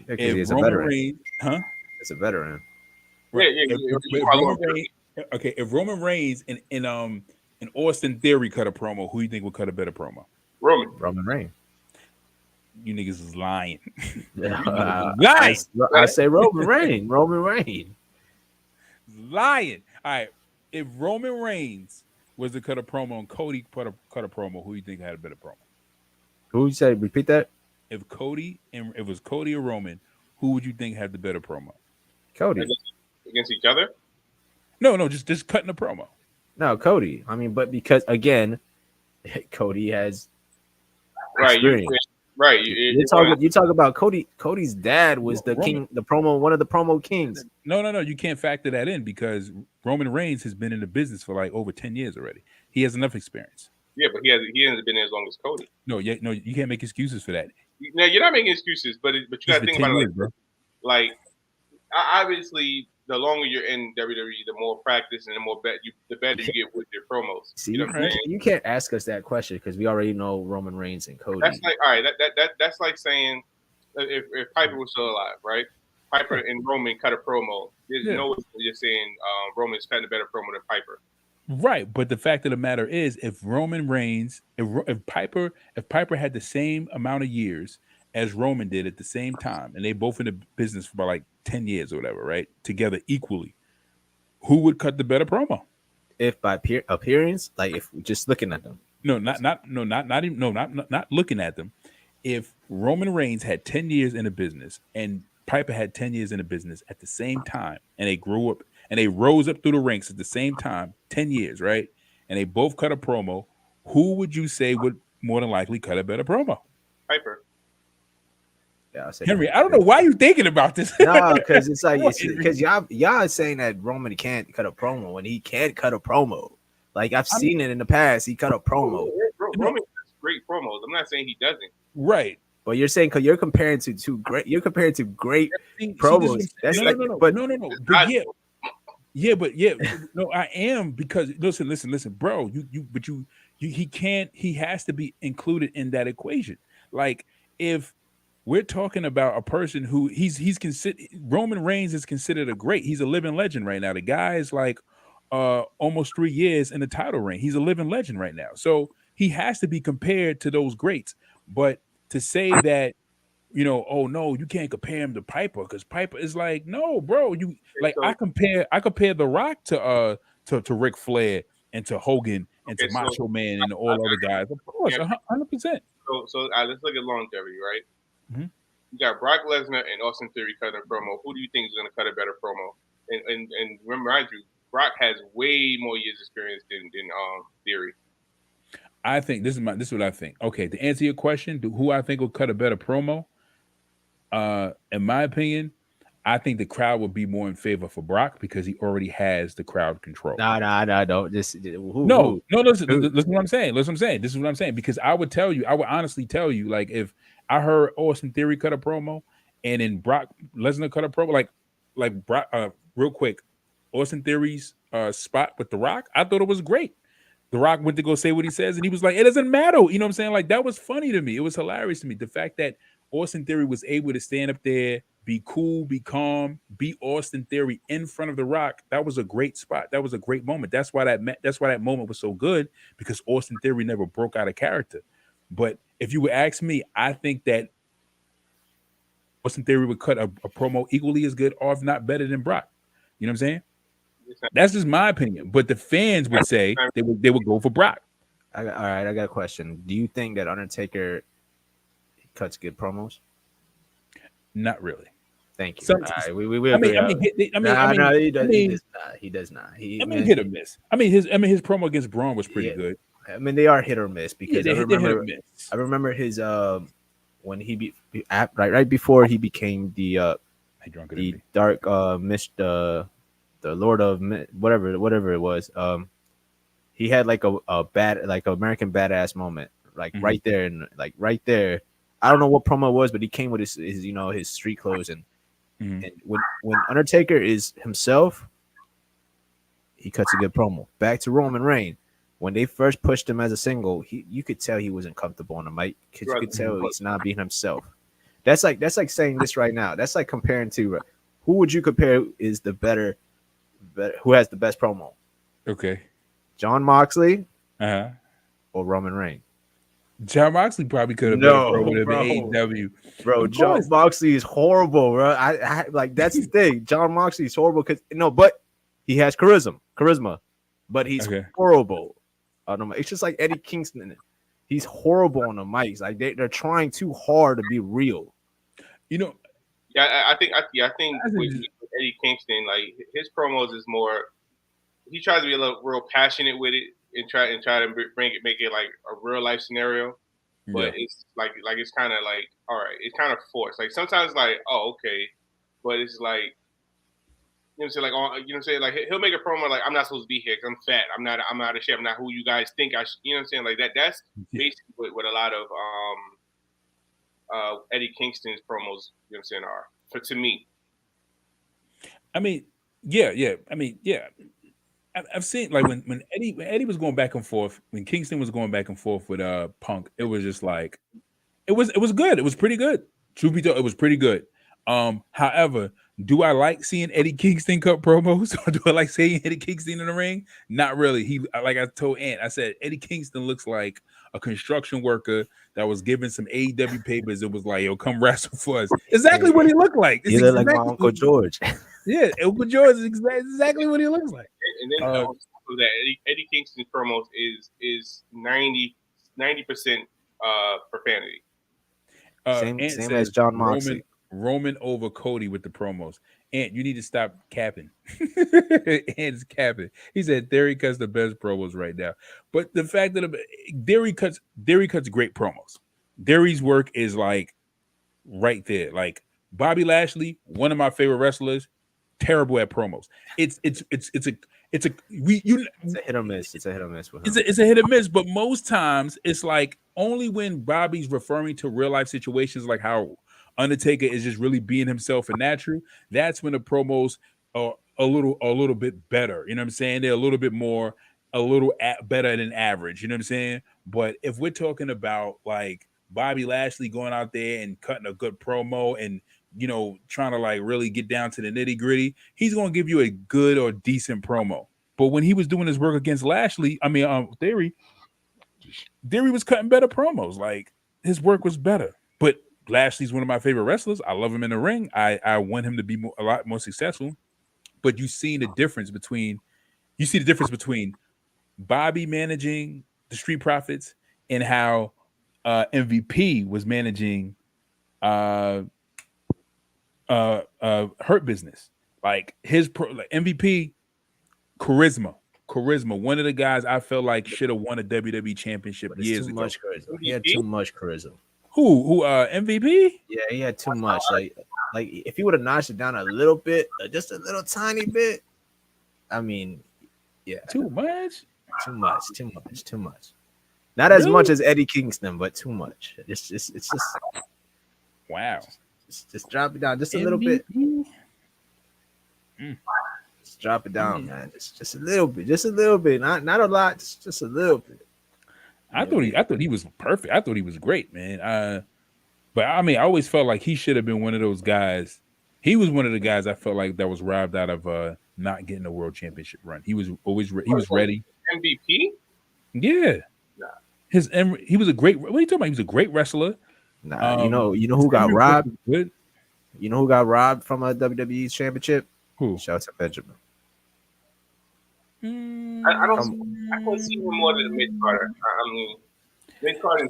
Yeah, he's Roman a veteran. Reigns, huh? It's a veteran. Right. If Roman Reigns and Austin Theory cut a promo, who do you think would cut a better promo? Roman Reigns. You niggas is lying. Lying. I say Roman Reigns. Roman Reigns. Lying. All right. If Roman Reigns was to cut a promo and Cody cut a promo, who do you think had a better promo? Who you say? Repeat that. If it was Cody or Roman, who would you think had the better promo? Cody. Against each other? No, just cutting a promo. No, Cody. I mean, but because again, Cody has right. experience. Right. You talk about Cody. Cody's dad was the king, the promo, one of the promo kings. No. You can't factor that in because Roman Reigns has been in the business for like over 10 years already. He has enough experience. Yeah, but he hasn't been there as long as Cody. No, you can't make excuses for that. Now you're not making excuses, but you got to think about it like obviously the longer you're in WWE, the more practice and the better you get with your promos. See, you can't ask us that question because we already know Roman Reigns and Cody. That's like all right. That's like saying if Piper was still alive, right? Piper and Roman cut a promo. There's no way you're saying Roman's cutting a better promo than Piper. Right, but the fact of the matter is, if Roman Reigns, if Piper had the same amount of years as Roman did at the same time, and they both in the business for about like 10 years or whatever, right, together equally, who would cut the better promo? If by appearance, like if just looking at them. Not looking at them. If Roman Reigns had 10 years in the business and Piper had 10 years in the business at the same time, and they grew up and they rose up through the ranks at the same time, 10 years, right? And they both cut a promo, who would you say would more than likely cut a better promo? Piper. Yeah, Henry, I don't know why you're thinking about this. No, because it's like because y'all are saying that Roman can't cut a promo when he can't cut a promo. Like I've seen it in the past, he cut a promo. Roman has great promos. I'm not saying he doesn't. Right. But you're saying because you're comparing to great promos. That's no. No, I am because listen, bro. He has to be included in that equation. Like if we're talking about a person who he's considered, Roman Reigns is considered a great. He's a living legend right now. The guy is like almost 3 years in the title reign. He's a living legend right now. So he has to be compared to those greats. But to say that, oh no, you can't compare him to Piper because Piper is like, no, bro, I compare The Rock to Ric Flair and to Hogan and to Macho Man and all other guys. Of course, 100%. So let's look at longevity, right? Mm-hmm. You got Brock Lesnar and Austin Theory cutting a promo. Who do you think is going to cut a better promo? And remind you, Brock has way more years experience than Theory. I think this is what I think. Okay, to answer your question, who I think will cut a better promo? In my opinion, I think the crowd would be more in favor for Brock because he already has the crowd control. No, don't just Listen what I'm saying. This is what I'm saying because I would honestly tell you, like if I heard Austin Theory cut a promo and then Brock Lesnar cut a promo, like Brock, real quick, Austin Theory's spot with The Rock, I thought it was great. The Rock went to go say what he says, and he was like, it doesn't matter. You know what I'm saying? Like, that was funny to me. It was hilarious to me. The fact that Austin Theory was able to stand up there, be cool, be calm, be Austin Theory in front of The Rock, that was a great spot. That was a great moment. That's why that moment was so good, because Austin Theory never broke out of character. But if you would ask me, I think that Austin Theory would cut a promo equally as good, or if not better than Brock. You know what I'm saying? That's just my opinion, but the fans would say they would go for Brock. All right, I got a question. Do you think that Undertaker cuts good promos? Not really. Thank you. He does not. Hit or miss. His promo against Braun was pretty good. I mean, they are hit or miss because I remember his when he beat right before he became the dark the Lord of whatever it was. He had like a bad, like American badass moment, like right there, and like right there. I don't know what promo it was, but he came with his his street clothes, and when Undertaker is himself, he cuts a good promo. Back to Roman Reigns, when they first pushed him as a single, you could tell he wasn't comfortable on the mic because you could tell he's not being himself. That's like saying this right now. That's like comparing to who would you compare is the better who has the best promo? Okay, John Moxley, or Roman Reigns. John Moxley probably could have been AEW. Bro, John Moxley is horrible, bro. I like that's the thing. John Moxley is horrible but he has charisma, but he's horrible on the mic. It's just like Eddie Kingston. He's horrible on the mics. Like they're trying too hard to be real. Yeah, I think with Eddie Kingston, like his promos is more. He tries to be real passionate with it and try to make it like a real life scenario. but it's like it's kind of like, all right, it's kind of forced. Like sometimes like, oh, okay, but it's like, you know what I'm saying, like, you know what I'm saying, like he'll make a promo like, I'm not supposed to be here because I'm fat, I'm not a shape, I'm not who you guys think I should, you know what I'm saying, like that. That's basically what a lot of Eddie Kingston's promos, you know what I'm saying, are to me. I mean, yeah. I mean, yeah. I've seen like when Eddie was going back and forth, when Kingston was going back and forth with Punk, it was just like it was good. It was pretty good. Truth be told, it was pretty good. However, do I like seeing Eddie Kingston cut promos, or do I like seeing Eddie Kingston in the ring? Not really. He, like I told Ant, I said Eddie Kingston looks like a construction worker that was given some AEW papers and was like, "Yo, come wrestle for us." Exactly what he looked like. You look like my Uncle George. Yeah, Uncle George is exactly what he looks like. And then on top of that, Eddie Kingston's promos is 90% profanity. Same as John Moxley. Roman over Cody with the promos. Ant, you need to stop capping. Ant's capping. He said Theory cuts the best promos right now. But the fact that Theory cuts great promos. Theory's work is like right there. Like Bobby Lashley, one of my favorite wrestlers, terrible at promos. It's a hit or miss. It's a hit or miss with him. It's a hit or miss, but most times it's like only when Bobby's referring to real life situations, like how Undertaker is just really being himself and natural. That's when the promos are a little bit better. You know what I'm saying? They're a little bit more, better than average. You know what I'm saying? But if we're talking about like Bobby Lashley going out there and cutting a good promo and, you know, trying to like really get down to the nitty gritty, he's going to give you a good or decent promo. But when he was doing his work against Theory was cutting better promos. Like his work was better. But Lashley's one of my favorite wrestlers. I love him in the ring. I want him to be a lot more successful. But you see the difference between Bobby managing the Street Profits and how MVP was managing Hurt Business. Like his MVP charisma. One of the guys I felt like should have won a WWE championship years ago. Much charisma. He had too much charisma. Who MVP? Yeah, he had too much. Like if he would have notched it down a little bit, just a little tiny bit. I mean, yeah. Too much. Not as much as Eddie Kingston, but too much. It's just wow. Just drop it down just a little bit. Just drop it down, man. Just a little bit. Not a lot. Just a little bit. I thought he was perfect. I thought he was great, man. But I mean, I always felt like he should have been one of those guys. He was one of the guys I felt like that was robbed out of not getting a world championship run. He was always he was ready. MVP? Yeah. Nah. He was a great. What are you talking about? He was a great wrestler. Nah, you know who got robbed? Good. You know who got robbed from a WWE championship? Who? Shelton Benjamin. I can't see him more than Mitch Carter. I mean, Mitch Carter.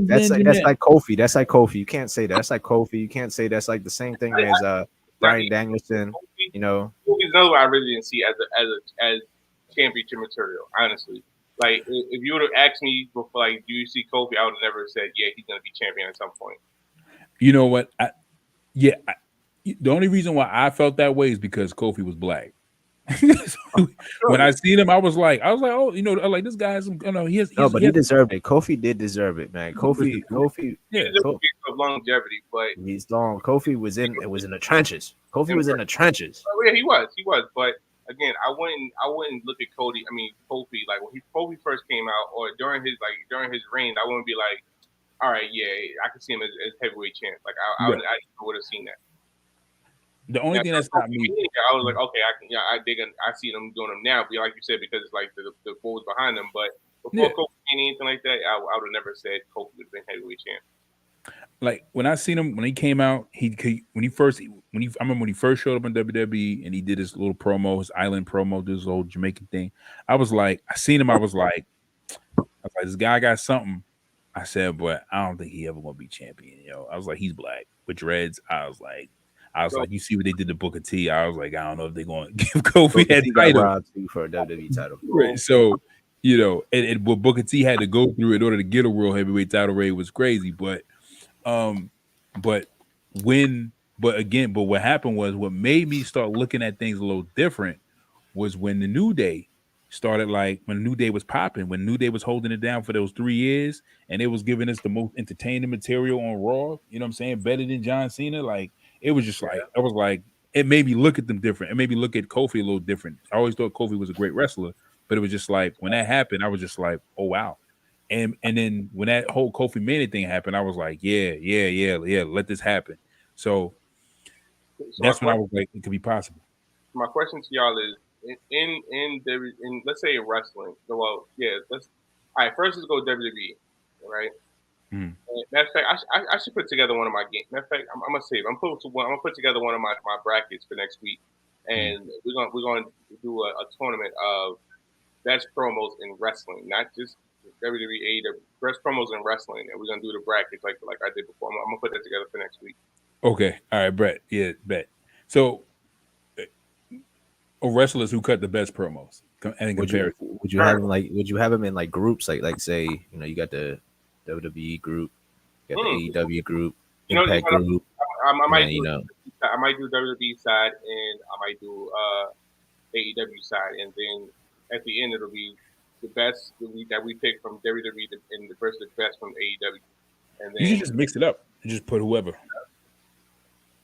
That's like Kofi. That's like Kofi. You can't say that. That's like Kofi. You can't say that's like the same thing as Bryan Danielson. Kofi, you know, Kofi's another one I really didn't see as championship material. Honestly, like if you would have asked me before, like, do you see Kofi? I would have never said, yeah, he's gonna be champion at some point. You know what? The only reason why I felt that way is because Kofi was black. When I seen him, I was like, oh, you know, like this guy's, you know, he deserved it. Kofi did deserve it, man. Kofi, yeah, of longevity, but he's long. Kofi was in the trenches. Kofi was in the trenches. Oh, yeah, he was. But again, I wouldn't look at Kofi. Like when Kofi first came out, or during his reign, I wouldn't be like, all right, yeah, I could see him as heavyweight champ. Like I would have seen that. The only thing that stopped me, I was like, okay, I see them doing them now, but like you said, because it's like the bulls behind them. But before Kofi anything like that, I would have never said Kofi would have been heavyweight champ. Like when I seen him when he came out, I remember when he first showed up on WWE and he did his little promo, his island promo, this whole Jamaican thing. I was like, this guy got something. I said, but I don't think he ever gonna be champion. You know, I was like, he's black with dreads. I was like, you see what they did to Booker T. I was like, I don't know if they're going to give Kofi that title for a WWE title. Right. So you know, and what Booker T had to go through in order to get a world heavyweight title reign was crazy. Um, but but what happened was what made me start looking at things a little different was when the New Day started, like when New Day was popping, when New Day was holding it down for those 3 years, and it was giving us the most entertaining material on Raw. You know what I'm saying? Better than John Cena. Like it was just like I was like, it made me look at them different. It made me look at Kofi a little different. I always thought Kofi was a great wrestler, but it was just like when that happened, I was just like, oh wow. And then when that whole Kofi Mania thing happened, I was like, yeah, let this happen. So So that's when I was like, it could be possible. my question to y'all is in let's say in wrestling. Well, yeah, let's all right. First, let's go WWE, right? Mm. Matter of fact, I should put together one of my games. Matter of fact, I'm gonna save. I'm gonna put together one of my brackets for next week, and we're gonna do a tournament of best promos in wrestling, not just WWE, the best promos in wrestling, and we're gonna do the brackets like I did before. I'm gonna put that together for next week. Okay, all right, Brett. Yeah, bet. So, wrestlers who cut the best promos and in comparison. Would you have them like would you have them in like groups like say you got the WWE group, you got the AEW group, Impact group, I might then, do I might do WWE side and I might do AEW side, and then at the end it'll be the best that we pick from WWE and the versus the best from AEW, and You then should just mix it up and just put whoever.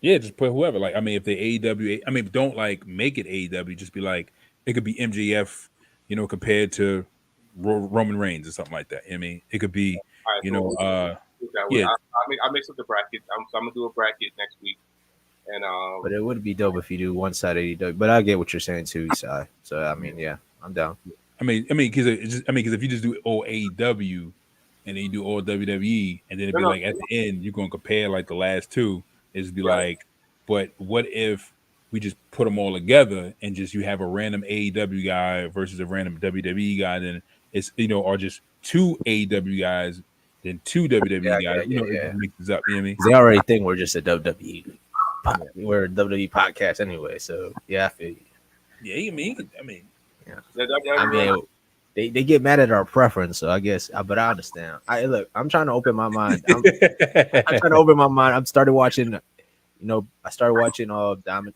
Yeah, just put whoever. Like, I mean, if they AEW, I mean, don't like make it AEW. Just be like, it could be MJF, you know, compared to Roman Reigns or something like that. I mean, it could be, right, you so know, that way. yeah. I mix up the bracket. So I'm gonna do a bracket next week, and but it would be dope if you do one side AEW. But I get what you're saying too, side. So I mean, yeah, I'm down. I mean, because if you just do all AEW and then you do all WWE, and then it'd be like at the end you're gonna compare like the last two. It'd be like, but what if we just put them all together and just you have a random AEW guy versus a random WWE guy? Then it's or just two AEW guys, then two WWE guys. It just mixes up. You know what I mean? They already think we're just a WWE. We're a WWE podcast anyway. So yeah, I feel you. Yeah, Yeah. I mean, they get mad at our preference, so I guess. But I understand. Look, I'm trying to open my mind. I'm trying to open my mind. I started watching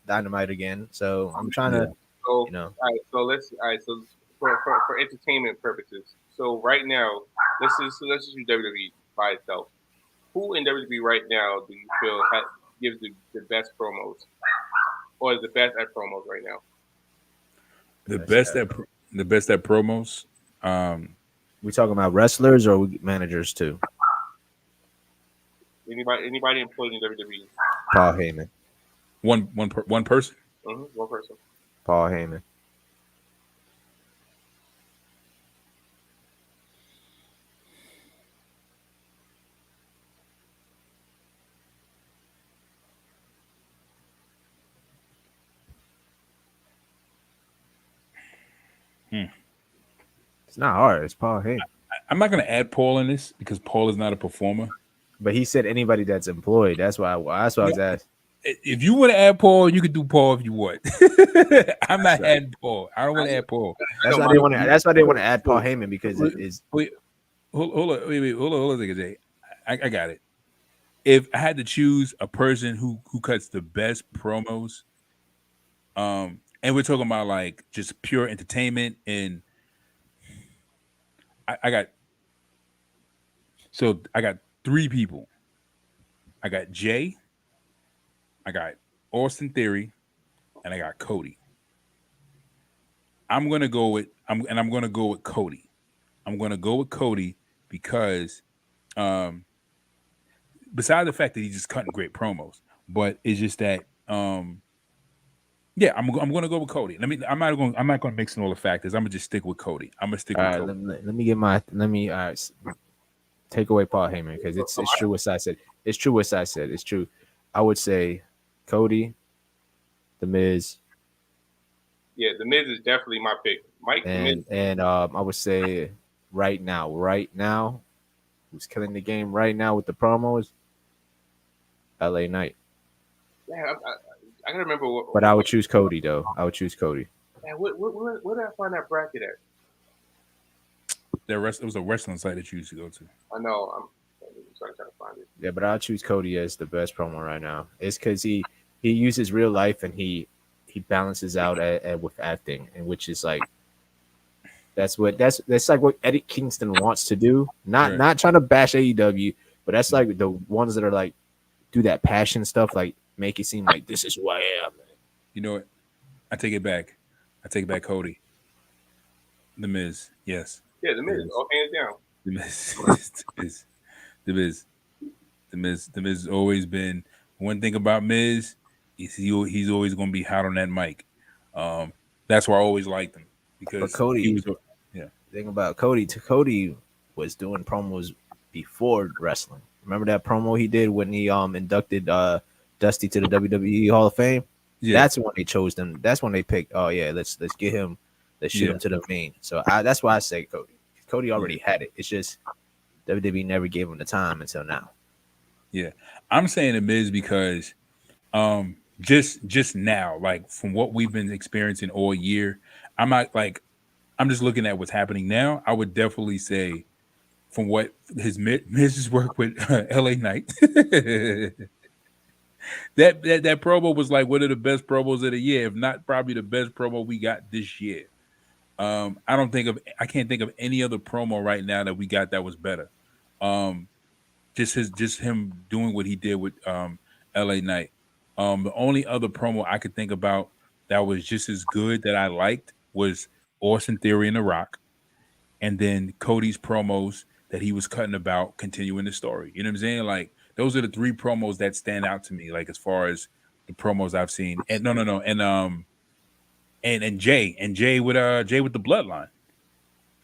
Dynamite again, so I'm trying to. All right. So for entertainment purposes. So right now, let's just do WWE by itself. Who in WWE right now do you feel gives the best promos, or is the best at promos right now? The best at promos. We talking about wrestlers or managers too? Anybody employed in WWE? Paul Heyman. One person. One person. Paul Heyman. It's not hard. It's Paul Heyman. I'm not going to add Paul in this because Paul is not a performer. But he said anybody that's employed. That's why I was asking. If you want to add Paul, you can do Paul if you want. I'm not adding Paul. I don't want to add Paul. That's why they want to. That's why they want to add Paul Heyman because it is. Hold on a second, Jay. I got it. If I had to choose a person who cuts the best promos, and we're talking about like just pure entertainment, and I got three people. I got Jay, I got Austin Theory, and I got Cody. I'm gonna go with Cody. I'm gonna go with Cody because besides the fact that he's just cutting great promos, but it's just that yeah, I'm gonna go with Cody. I'm not gonna mix in all the factors. I'm gonna just stick with Cody. I'm gonna stick with Cody. Let me take away Paul Heyman because it's true what I said. It's true what I said. It's true. I would say Cody, The Miz. Yeah, The Miz is definitely my pick. Mike and I would say right now, who's killing the game right now with the promos? LA Knight. Yeah, I gotta remember what. But I would choose Cody though. I would choose Cody. Man, where did I find that bracket at? It was a wrestling site that you used to go to. I know. I'm trying to find it. Yeah, but I'll choose Cody as the best promo right now. It's because he uses real life and he balances out with acting, and which is like that's like what Eddie Kingston wants to do. Not trying to bash AEW, but that's like the ones that are like do that passion stuff, like make it seem like this is who I am. You know what? I take it back. Cody. The Miz, yes. Yeah, the Miz. All hands down. The Miz. The Miz has always been one thing about Miz. He's always going to be hot on that mic. That's why I always liked him because Cody, he was. Thing about Cody was doing promos before wrestling. Remember that promo he did when he inducted Dusty to the WWE Hall of Fame? Yeah. That's when they chose them. That's when they picked. Oh yeah, let's get him. Let's shoot him to the main. So that's why I say Cody. Cody already had it. It's just WWE never gave him the time until now. Yeah, I'm saying the Miz because just now, like from what we've been experiencing all year, I'm just looking at what's happening now. I would definitely say from what Miz's work with LA Knight. that promo was like one of the best promos of the year, if not probably the best promo we got this year. I can't think of any other promo right now that we got that was better. Just him doing what he did with LA Knight. The only other promo I could think about that was just as good that I liked was Austin Theory and The Rock, and then Cody's promos that he was cutting about continuing the story. You know what I'm saying? Like those are the three promos that stand out to me, like as far as the promos I've seen. And and Jay with the Bloodline.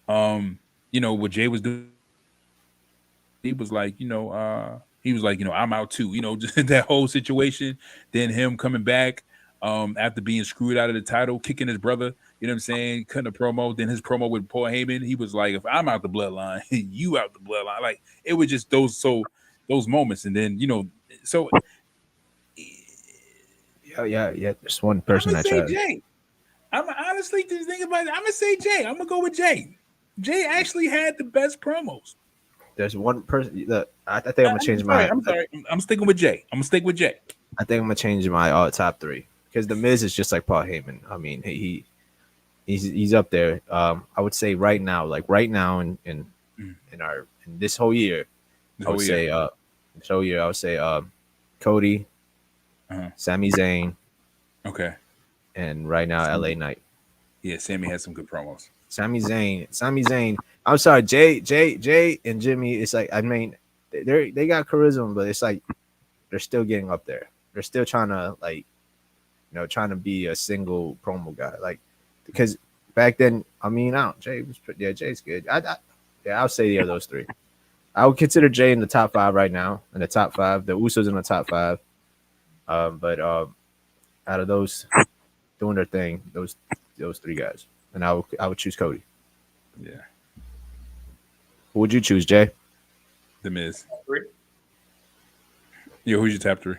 What Jay was doing, he was like, I'm out too, just that whole situation. Then him coming back after being screwed out of the title, kicking his brother, you know what I'm saying, cutting a promo. Then his promo with Paul Heyman, he was like, if I'm out the bloodline, you out the bloodline. Like it was just those moments. And then, so yeah. There's one person that tried. Jay. I'm honestly just thinking about it. I'm gonna say Jay. I'm gonna go with Jay. Jay actually had the best promos. There's one person that I think I'm gonna change my. I'm sorry. I'm sticking with Jay. I'm gonna stick with Jay. I think I'm gonna change my top three because the Miz is just like Paul Heyman. I mean, he's up there. I would say right now in this whole year, I would say Cody, Sami Zayn, okay, and right now LA Knight. Yeah, Sammy has some good promos. Sami Zayn. I'm sorry, Jay and Jimmy. It's like, I mean, they got charisma, but it's like they're still getting up there. They're still trying to be a single promo guy, like because back then, I mean, Jay's good. I'll say those three. I would consider Jay in the top 5 right now. In the top 5, the Usos in the top 5. But out of those doing their thing, those 3 guys, and I would choose Cody. Yeah. Who would you choose, Jay? The Miz. 3. Yo, who's your top 3?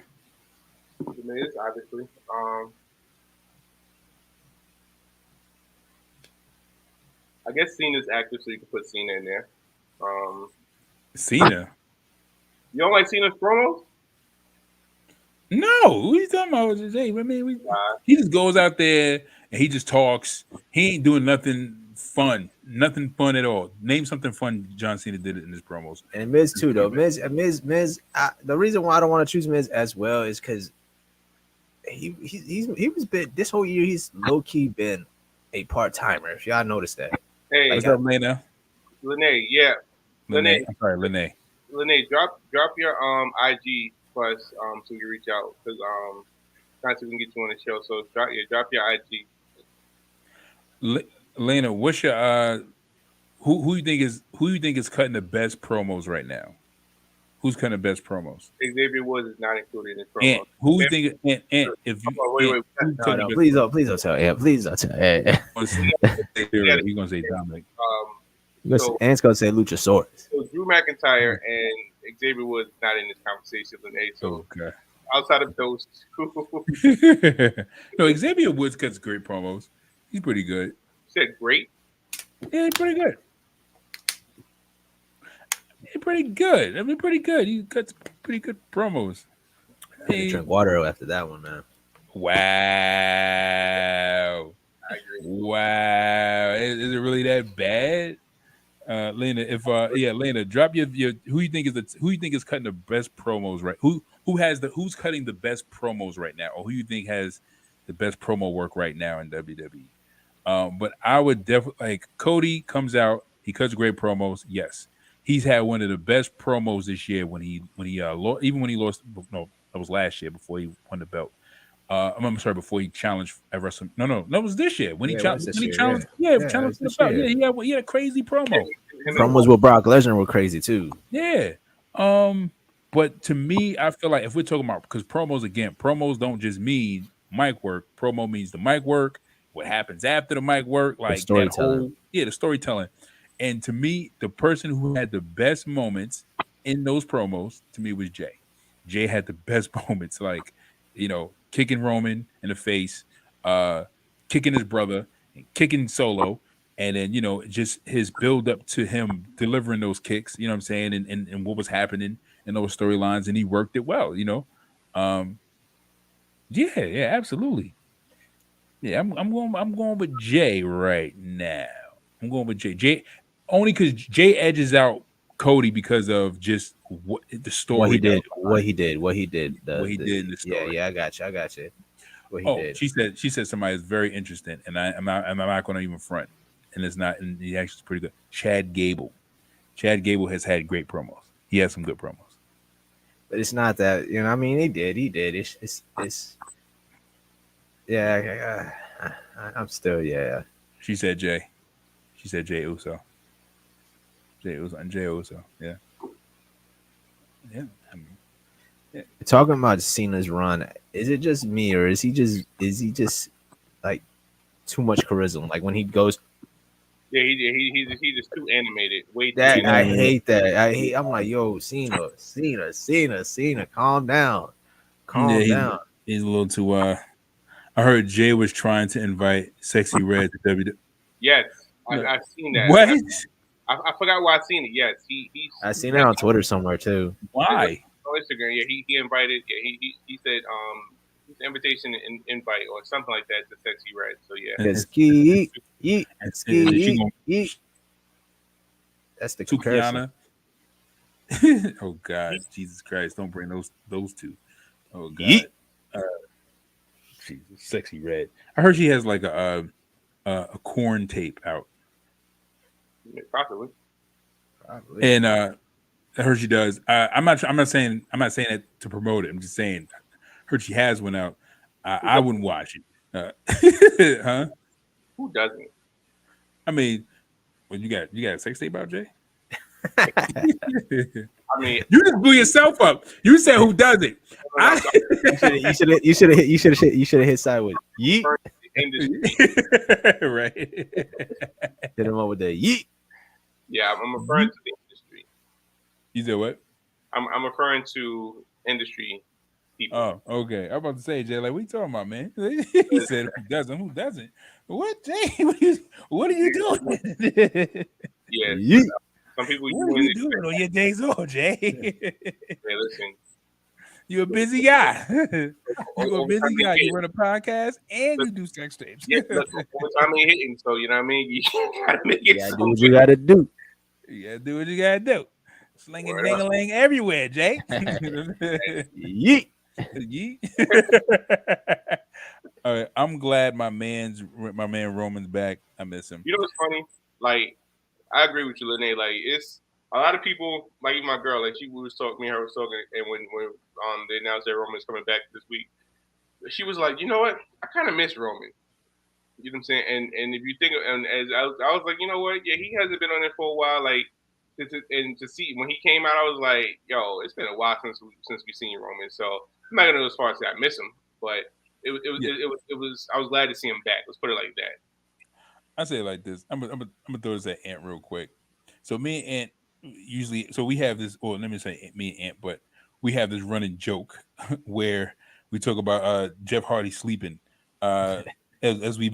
The Miz, obviously. I guess Cena's active, so you can put Cena in there. Cena? You don't like Cena's promos? No, who are you talking about? Hey, I mean, he just goes out there and he just talks. He ain't doing nothing fun at all. Name something fun John Cena did in his promos. And Miz too, though. Miz. The reason why I don't want to choose Miz as well is because he was been this whole year. He's low key been a part timer. If y'all noticed that. Hey, what's up, Lena? Lene, yeah. Lene. I'm sorry, Lene. Lene, drop your IG plus so you reach out because trying to see if we can get you on the show. So drop your IG. Lena, what's your who you think is cutting the best promos right now? Who's cutting the best promos? Xavier Woods is not included in this promo. And who you think? And if you no, please don't tell. Yeah, please don't tell. Yeah. You're gonna say Dominic. Ant's gonna say Luchasaurus. So Drew McIntyre and Xavier Woods not in this conversation, Lene. So okay. Outside of those two, no, Xavier Woods cuts great promos. He's pretty good. You said great? Yeah, he's pretty good. pretty good. I mean, pretty good. You got pretty good promos. I had to drink water after that one, man. Wow. I agree. Wow. Is it really that bad? Lena, Lena, drop your who you think is cutting the best promos right? Who's cutting the best promos right now, or who you think has the best promo work right now in WWE? But I would definitely like Cody comes out, he cuts great promos. Yes, he's had one of the best promos this year when he even when he lost. No, that was last year before he won the belt. I'm sorry, before he challenged at WrestleMania. No, it was this year when he challenged. Challenged for the belt. Yeah, he had a crazy promo. Promos with Brock Lesnar were crazy too. Yeah. But to me, I feel like if we're talking about because promos don't just mean mic work. Promo means the mic work, what happens after the mic work, like that whole the storytelling. And to me, the person who had the best moments in those promos to me was Jay. Jay had the best moments, like kicking Roman in the face, kicking his brother, kicking Solo, and then just his build up to him delivering those kicks. You know what I'm saying, and what was happening in those storylines, and he worked it well. Yeah, absolutely. Yeah, I'm going with Jay right now. I'm going with Jay. Jay only because Jay edges out Cody because of just what the story. What he did in the story. Yeah, I got you. What he did. She said somebody is very interesting, and I'm not going to even front. And it's not, and he actually is pretty good. Chad Gable has had great promos. He has some good promos. But it's not that, I mean, he did. It's yeah, I'm still, yeah. She said Jay Uso. Jay Uso. Yeah. Yeah. I mean, yeah. Talking about Cena's run, is it just me or is he just like too much charisma? Like when he goes. Yeah, he's just too animated. I hate that. I'm like, yo, Cena, calm down. He's a little too. I heard Jay was trying to invite Sexy Red to WWE. Yes, I've seen that. What? I forgot where I seen it. Yes, I seen it on Twitter somewhere too. Why? On Instagram. Yeah, he invited. Yeah, he said invitation and invite or something like that to Sexy Red. So yeah. That's the comparison. Oh God, Jesus Christ! Don't bring those two. Oh God. Jesus, Sexy Red. I heard she has like a corn tape out. Probably. And I heard she does. I'm not saying it to promote it. I'm just saying. I heard she has one out. I wouldn't watch it. Huh? Who doesn't? I mean, well, you got a sex tape out, Jay? I mean, you just blew yourself up. You said who does it? You should have hit side with yeet. Right. Hit him up with the yeet. Yeah, I'm referring to the industry. You said what? I'm referring to industry people. Oh, okay. I'm about to say, Jay, like, what you talking about, man? He said who doesn't? Who doesn't? What, Jay? What are you doing? Yeah. Some people what are you doing on your days off, Jay? Hey, listen. You're a busy guy. You're a busy guy. You run a podcast and you do sex tapes. Yeah, look, time ain't hitting, so you know what I mean. You gotta make it. Yeah, do what you gotta do. You gotta do what you gotta do. Slinging ding-a-ling everywhere, Jay. Yeet. Yeet. All right, I'm glad my man Roman's back. I miss him. You know what's funny? Like, I agree with you, Lene. Like, it's a lot of people, like my girl, like me and her was talking, and when they announced that Roman's coming back this week, she was like, you know what? I kind of miss Roman. You know what I'm saying? And if you think, and as I was like, you know what? Yeah, he hasn't been on it for a while. Like, and to see when he came out, I was like, yo, it's been a while since we've seen Roman. So I'm not gonna go as far as say I miss him, but it was. I was glad to see him back. Let's put it like that. I say it like this. I'm gonna throw this at Ant real quick. So me and Ant usually, so we have this, or let me say me and Ant, but we have this running joke where we talk about Jeff Hardy sleeping. And as we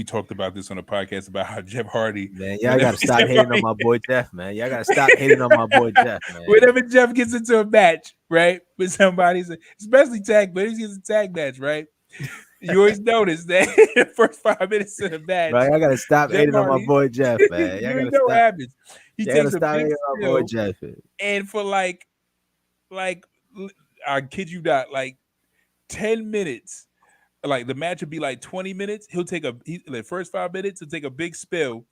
talked about this on the podcast about how Jeff Hardy, Man, y'all gotta stop hating on my boy Jeff, man. Y'all gotta stop hating on my boy Jeff, man. Whenever Jeff gets into a match, right, with somebody, especially tag, but he gets a tag match, right? You always notice that in the first 5 minutes of the match, bro, y'all gotta stop Jeff hating on Hardy, my boy Jeff, man. Y'all you gotta know what stop. happens. He Y'all takes gotta a stop big hating on my boy spill, Jeff. and for like I kid you not, like 10 minutes, like the match would be like 20 minutes. He'll take the first 5 minutes, he'll take a big spill.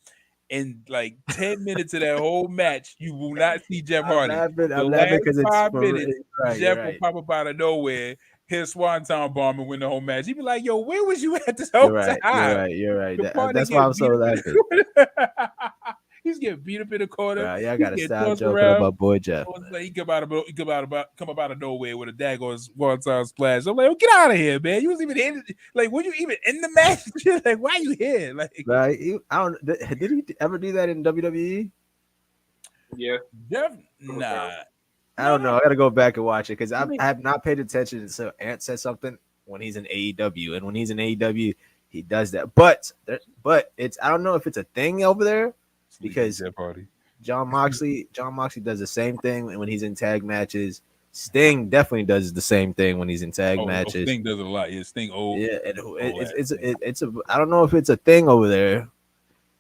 And like 10 minutes of that whole match, you will not see Jeff Hardy. I'm The laughing last because it's 5 minutes, right, Jeff right. will pop up out of nowhere, hit a swanton bomb, and win the whole match. He'd be like, "Yo, where was you at this whole time?" You're right. That's why I'm so laughing. He's getting beat up in the corner. Bro, y'all gotta stop joking around. about boy Jeff. Like he come up out of nowhere with a daggone swanton splash. I'm like, "Oh, get out of here, man! You was even in. Like, were you even in the match? Like, why are you here? Like, right? I don't. Did he ever do that in WWE? Yeah, Jeff, nah. I don't know. I gotta go back and watch it because I have not paid attention until Ant said something when he's in AEW, and when he's in AEW, he does that. But it's I don't know if it's a thing over there because John Moxley does the same thing when he's in tag matches. Sting definitely does the same thing when he's in tag matches. Sting does a lot. Yeah, Sting. It's a. I don't know if it's a thing over there,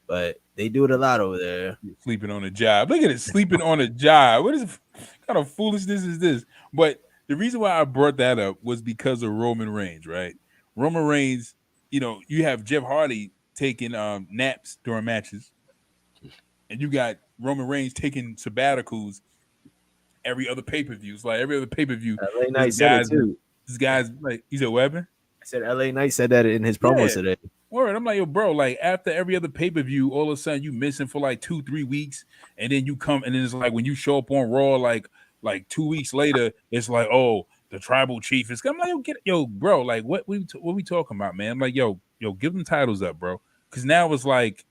but they do it a lot over there. Sleeping on a job. Look at it, sleeping on a job. What kind of foolishness is this? But the reason why I brought that up was because of Roman Reigns, right? Roman Reigns, you have Jeff Hardy taking naps during matches, and you got Roman Reigns taking sabbaticals every other pay-per-view. It's like every other pay-per-view. LA Knight said it too. This guy's like, he's a weapon. I said LA Knight said that in his promo today. Word. I'm like, yo, bro, like after every other pay-per-view, all of a sudden you missing for like 2-3 weeks, and then you come, and then it's like when you show up on Raw, like 2 weeks later, it's like, oh, the tribal chief is. I'm like, bro, like what we talking about, man? I'm like, yo, give them titles up, bro, because now it's like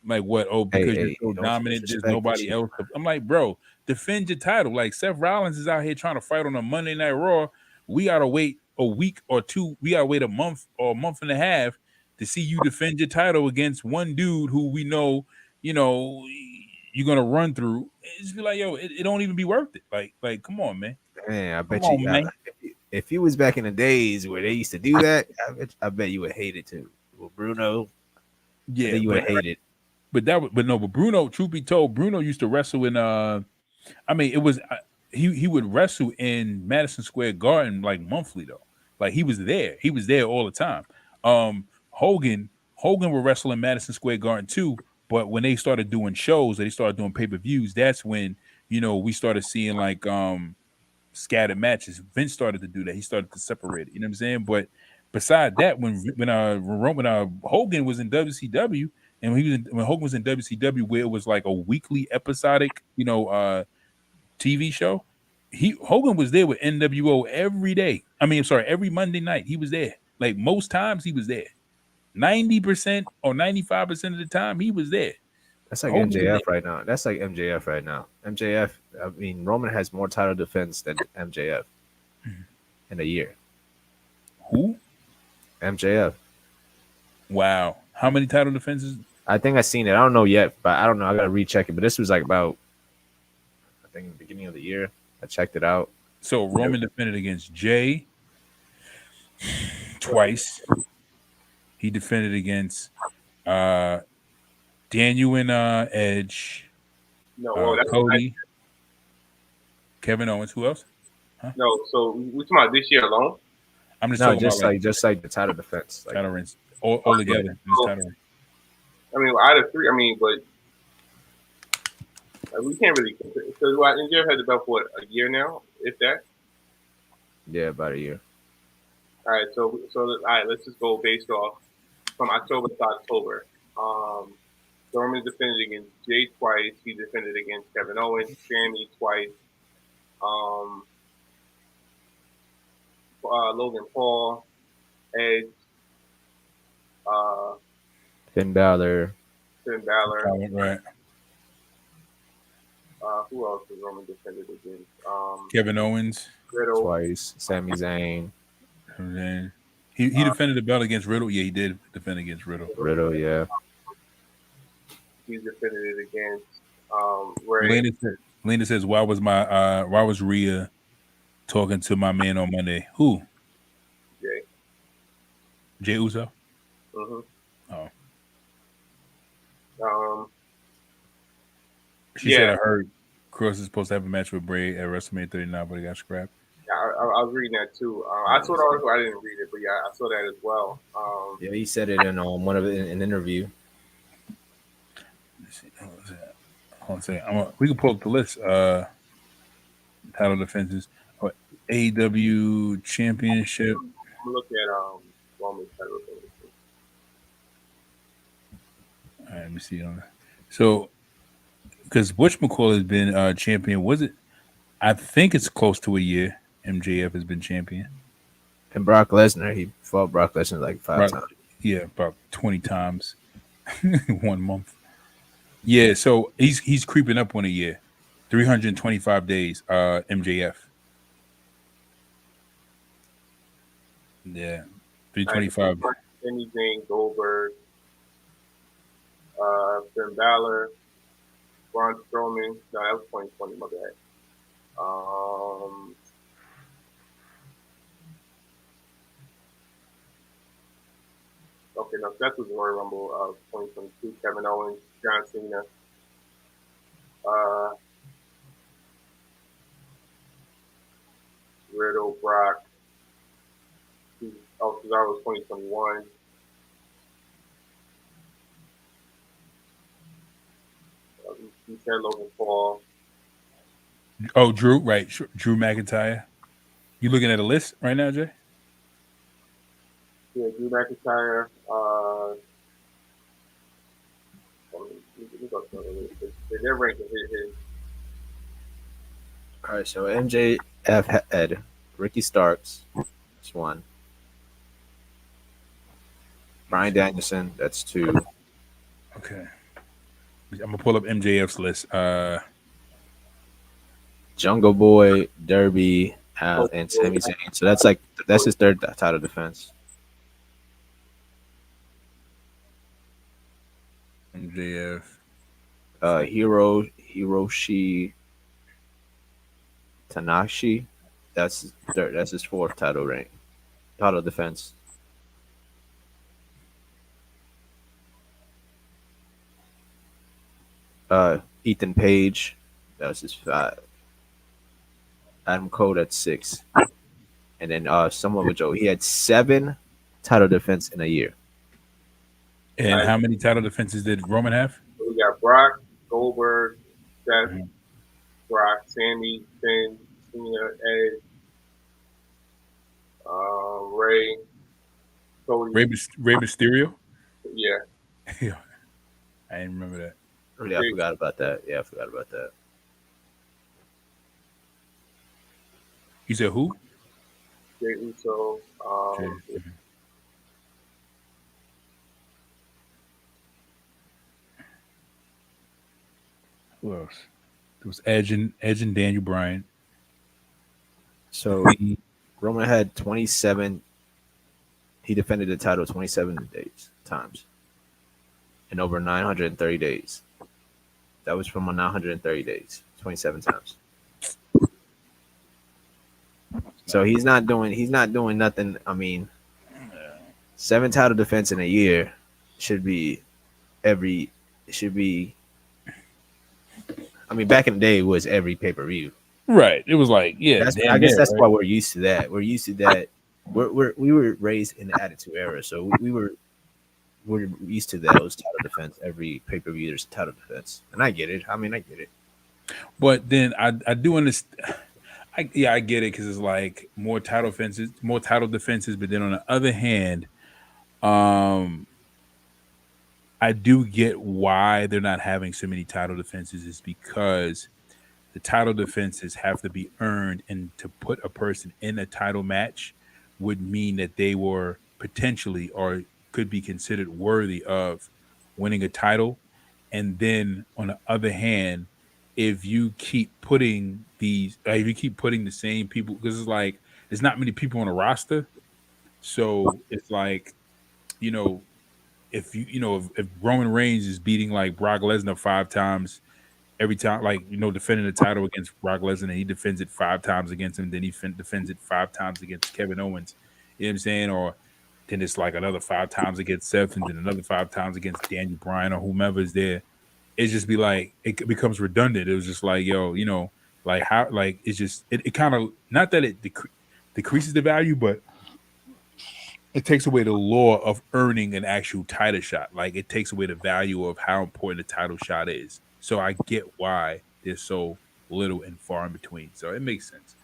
what? Oh, because you're so dominant, there's nobody else. I'm like, bro, defend your title. Like Seth Rollins is out here trying to fight on a Monday Night Raw. We gotta wait a week or two. We gotta wait a month or a month and a half to see you defend your title against one dude who we know, you're gonna run through. It's be like, yo, it don't even be worth it. Like, come on, man. Man, I bet you, man. If you was back in the days where they used to do that, I bet you would hate it too. Well, Bruno, yeah, you would hate it. But Bruno, truth be told, Bruno used to wrestle in it was he would wrestle in Madison Square Garden like monthly though. Like he was there all the time. Hogan would wrestle in Madison Square Garden too, but when they started doing shows, they started doing pay-per-views, that's when we started seeing like scattered matches. Vince started to do that. He started to separate it, you know what I'm saying? But beside that, when Hogan was in WCW, and when Hogan was in WCW, where it was like a weekly episodic, TV show, Hogan was there with NWO every day. Every Monday night he was there. Like most times he was there. 90% or 95% of the time he was there. That's like MJF right now. That's like MJF right now. MJF, Roman has more title defense than MJF in a year. Who? MJF. Wow. How many title defenses? I think I've seen it. I don't know yet, but I don't know. I got to recheck it. But this was like about, I think, the beginning of the year. I checked it out. So Roman defended against Jay twice. He defended against Daniel and Edge. No, that's Cody, Kevin Owens. Who else? Huh? No, so we talking about this year alone. I'm just talking about just like the title defense, title rings all together. Out of three, but we can't really. So MJF had the belt for a year now, if that. Yeah, about a year. All right, so all right, let's just go based off from October to October. Roman defended against Jay twice. He defended against Kevin Owens, Sammy twice. Logan Paul, Edge, Finn Balor. Right. Who else was Roman defended against? Kevin Owens Riddle. Twice. Sami Zayn. And then He defended the belt against Riddle. Yeah, he did defend against Riddle. Riddle, yeah. He's defended it against Ray. Lena says, why was Rhea talking to my man on Monday? Who? Jay Uso? Mm-hmm. Oh. She said, I heard Cross is supposed to have a match with Bray at WrestleMania 39, but he got scrapped. Yeah, I was reading that too. I saw the article. I didn't read it, but yeah, I saw that as well. Yeah, he said it in one of an interview. Let's see. Hold on a second. We can pull up the list. Title defenses. AEW Championship. I'm looking at Roman's title defenses. All right, let me see on that. So, because whatchamacallit has been champion, was it? I think it's close to a year. MJF has been champion. And Brock Lesnar, he fought Brock Lesnar like 5 times. Yeah, about 20 times 1 month. Yeah, so he's creeping up on a year. 325 days, MJF. Yeah, 325. Sami Zayn, Goldberg, Finn Balor, Braun Strowman. No, that was 2020, my bad. Okay, no, that was the Royal Rumble of 2022. Kevin Owens, John Cena. Riddle, Brock. Cesaro was 2021. You said Logan Paul. Oh, Drew, right. Drew McIntyre. You looking at a list right now, Jay? Yeah, Drew McIntyre. They're ranking his. All right, so MJF had Ricky Starks. That's 1. Bryan Danielson, that's 2. Okay. I'm gonna pull up MJF's list. Jungle Boy, Derby, and Sami Zayn. So that's his 3rd title defense. MJF. Hiroshi Tanahashi. That's his 4th title defense. Ethan Page, that was his 5. Adam Cole at 6, and then Samoa Joe. He had 7 title defense in a year. And how many title defenses did Roman have? We got Brock, Goldberg, Seth, Brock, Sammy, Finn, Cena, Edge, Ray, Cody. Ray Mysterio? Yeah. Yeah. I didn't remember that. Yeah, I forgot about that. You said who? Jay Uso. Who else? There was Edge and Daniel Bryan. So Roman had 27. He defended the title 27 times in over 930 days. That was from 930 days, 27 times. So he's not doing nothing. I mean, 7 title defense in a year should be. I mean, back in the day, it was every pay-per-view. Right. It was like, yeah. I guess that's why we're used to that. We're used to that. We were raised in the Attitude Era, so we're used to those title defense. Every pay-per-view, there's a title defense, and I get it. I get it. But then I do understand. I get it because it's like more title defenses. But then on the other hand, I do get why they're not having so many title defenses is because the title defenses have to be earned, and to put a person in a title match would mean that they were potentially or could be considered worthy of winning a title. And then on the other hand, if you keep putting the same people, because it's like there's not many people on a roster, So it's like, you know, if Roman Reigns is beating like Brock Lesnar 5 times every time, like defending the title against Brock Lesnar, and he defends it 5 times against him, then he defends it 5 times against Kevin Owens. You know what I'm saying? Or then it's like another 5 times against Seth, and then another 5 times against Daniel Bryan or whomever is there. It just be like it becomes redundant. It was just like, yo, like how, like it's just it kind of, not that it decreases the value, but it takes away the law of earning an actual title shot. Like it takes away the value of how important a title shot is. So I get why there's so little and far in between. So it makes sense.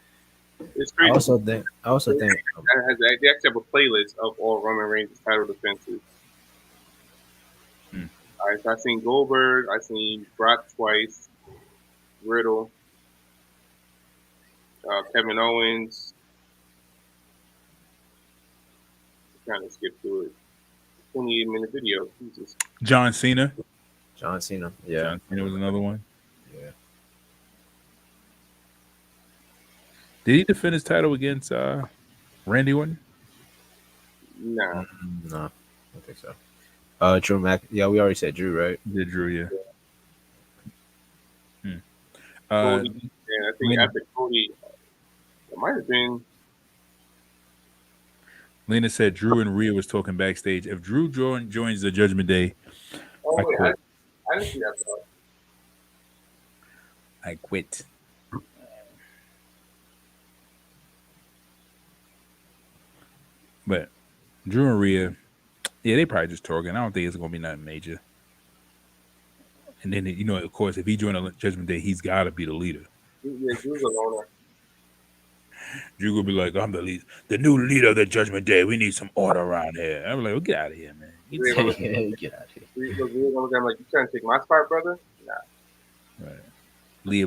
It's I crazy. also think. They actually have a playlist of all Roman Reigns' title defenses. All right, so I've seen Goldberg, I've seen Brock twice, Riddle, Kevin Owens. Trying to skip through it. 28-minute video. Jesus. John Cena. John Cena. Yeah. John Cena was another one. Yeah. Did he defend his title against Randy Orton? Nah. No, I don't think so. Drew Mac. Yeah, we already said Drew, right? Yeah, Drew. Yeah. Cody, and I think after Cody, it might have been. Lena said Drew and Rhea was talking backstage. If Drew joins the Judgment Day, I quit. I didn't see that part. I quit. But Drew and Rhea, yeah, they probably just talking. I don't think it's gonna be nothing major. And then of course, if he joins the Judgment Day, he's got to be the leader. Yeah, Drew's a loner. Drew gonna be like, I'm the lead, the new leader of the Judgment Day. We need some order around here. I'm like, well, get out of here, man. Get out of here. Rhea gonna be like, you trying to take my spot, brother? Nah. Right. Rhea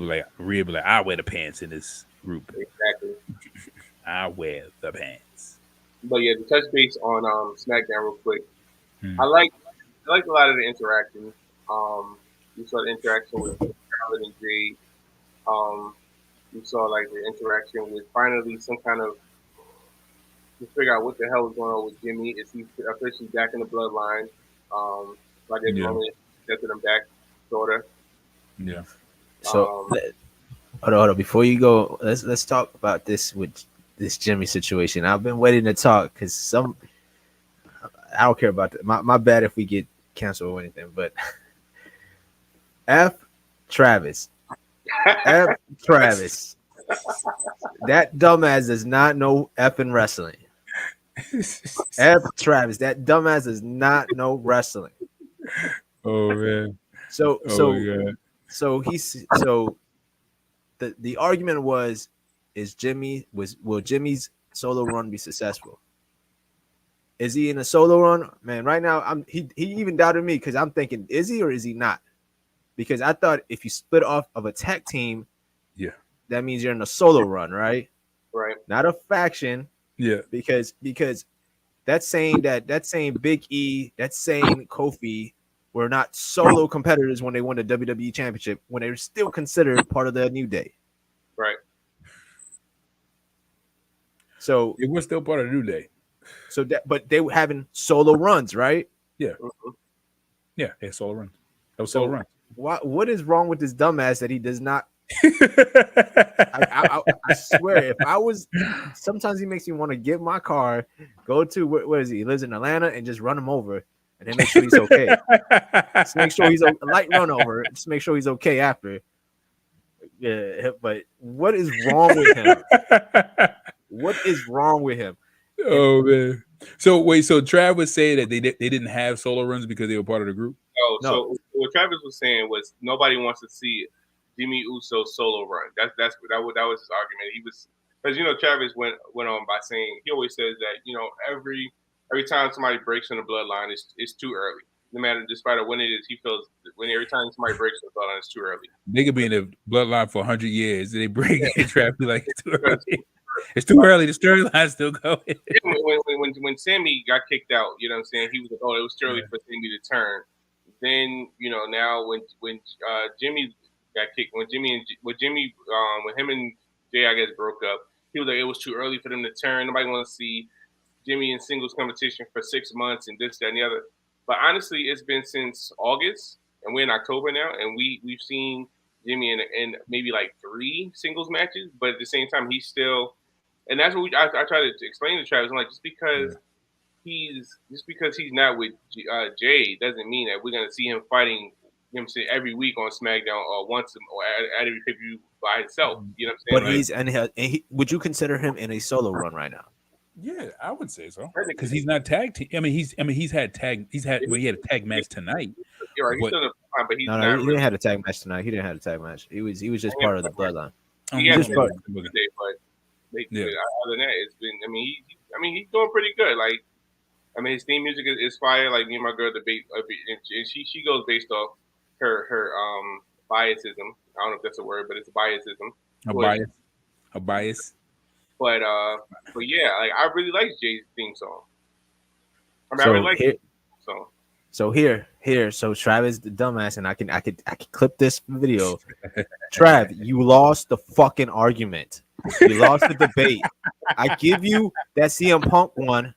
be like, I wear the pants in this group. Exactly. I wear the pants. But yeah, to touch base on SmackDown real quick, I liked a lot of the interactions. You saw the interaction with Charlotte and Jade. You saw like the interaction with finally some kind of to figure out what the hell is going on with Jimmy. Is he officially back in the bloodline? I guess Roman accepted him back, sorta. Yeah. So hold on. Before you go, let's talk about this with this Jimmy situation. I've been waiting to talk because I don't care about that. My bad if we get canceled or anything, but F Travis. F Travis. That dumbass does not know effing wrestling. F Travis. That dumbass does not know wrestling. Oh man. So the argument was, will Jimmy's solo run be successful? Is he in a solo run? Man, right now he even doubted me because I'm thinking, is he or is he not? Because I thought if you split off of a tech team, yeah, that means you're in a solo run, right? Right. Not a faction. Yeah. Because that's saying Big E, that's saying Kofi were not solo competitors when they won the WWE Championship, when they were still considered part of the New Day. Right. So it was still part of the New Day. So but they were having solo runs, right? Yeah. Yeah, solo runs. That was solo runs. What is wrong with this dumbass that he does not? I swear, if I was, sometimes he makes me want to get my car, go to where is he? He lives in Atlanta, and just run him over, and then make sure he's okay. Just make sure he's a light run over. Just make sure he's okay after. Yeah, but what is wrong with him? What is wrong with him? Oh man. So Trav was saying that they didn't have solo runs because they were part of the group. Oh, no. So what Travis was saying was nobody wants to see Jimmy Uso solo run. That was his argument. He was, because Travis went on by saying, he always says that every time somebody breaks in the bloodline, it's too early. No matter, despite of when it is, he feels every time somebody breaks in the bloodline, it's too early. They could be in the bloodline for 100 years. They break it, Travis like it's too early. It's too early. The storyline's still going. When Sammy got kicked out, you know what I'm saying, he was like, "Oh, it was too early for Sammy to turn." Then now when Jimmy got kicked, when him and Jay, I guess, broke up, he was like, it was too early for them to turn. Nobody wants to see Jimmy in singles competition for 6 months and this, that, and the other. But honestly, it's been since August, and we're in October now, and we've seen Jimmy in maybe like 3 singles matches. But at the same time, he's still, and that's what I try to explain to Travis. I'm like, just because he's not with Jay doesn't mean that we're gonna see him fighting. You know what I'm saying, every week on SmackDown or once or at every pay-per-view by himself. You know what I'm saying? But would you consider him in a solo run right now? Yeah, I would say so because he's not tag team. He had a tag match tonight. You're right. He's still in the prime, but he's no, not. He didn't have a tag match tonight. He didn't have a tag match. He was just part of the bloodline. He has a today, but other than that, it's been. I mean, he's doing pretty good. Like, I mean, his theme music is fire. Like me and my girl debate, and she goes based off her biasism. I don't know if that's a word, but it's biasism. A bias. But yeah, like I really like Jay's theme song. I mean, I really like it. So so Travis the dumbass, and I could clip this video. Trav, you lost the fucking argument. You lost the debate. I give you that CM Punk one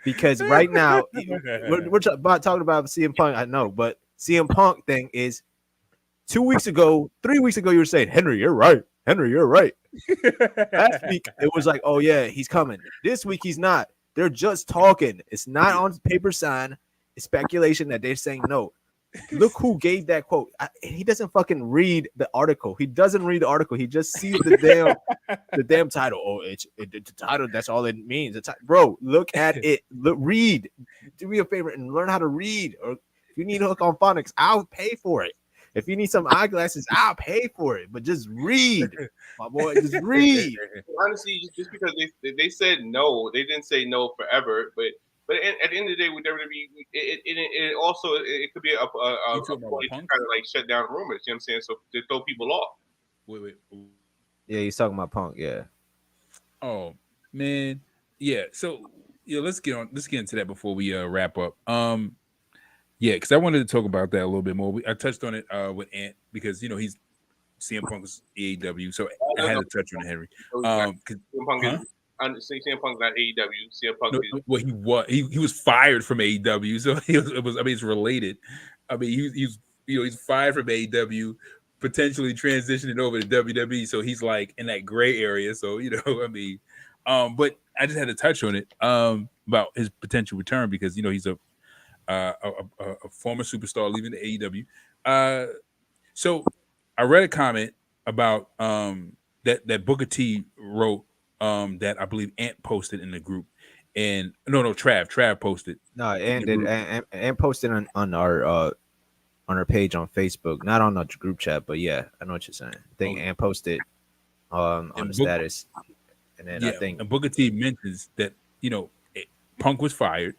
because right now we're about talking about CM Punk. I know, but CM Punk thing is 3 weeks ago, you were saying, Henry, you're right. Last week, it was like, oh, yeah, he's coming. This week, he's not. They're just talking. It's not on paper sign. It's speculation that they're saying no. Look who gave that quote. He doesn't fucking read the article. He doesn't read the article. He just sees the damn title. Oh, it's the title. That's all it means. Bro, look at it. Read. Do me a favor and learn how to read. Or if you need a hook on phonics, I'll pay for it. If you need some eyeglasses, I'll pay for it. But just read, my boy. Just read. Honestly, just because they said no, they didn't say no forever. But at the end of the day, with WWE, it also could be a point to kind of like shut down rumors. You know what I'm saying? So to throw people off. Wait. Yeah, he's talking about Punk. Yeah. Oh man, yeah. So let's get into that before we wrap up. Yeah, because I wanted to talk about that a little bit more. I touched on it with Ant because he's CM Punk's AEW, so I had to touch on Henry. CM Punk's not AEW. CM Punk. Well, he was fired from AEW, so it was. I mean, it's related. I mean, he's fired from AEW, potentially transitioning over to WWE. So he's like in that gray area. So I mean, but I just had to touch on it about his potential return because he's a former superstar leaving the AEW. So I read a comment about that Booker T wrote that I believe Ant posted in the group, and Trav posted. No, Ant posted on our page on Facebook, not on the group chat, but yeah, I know what you're saying. I think Ant posted on the status, and then I think Booker T mentions that Punk was fired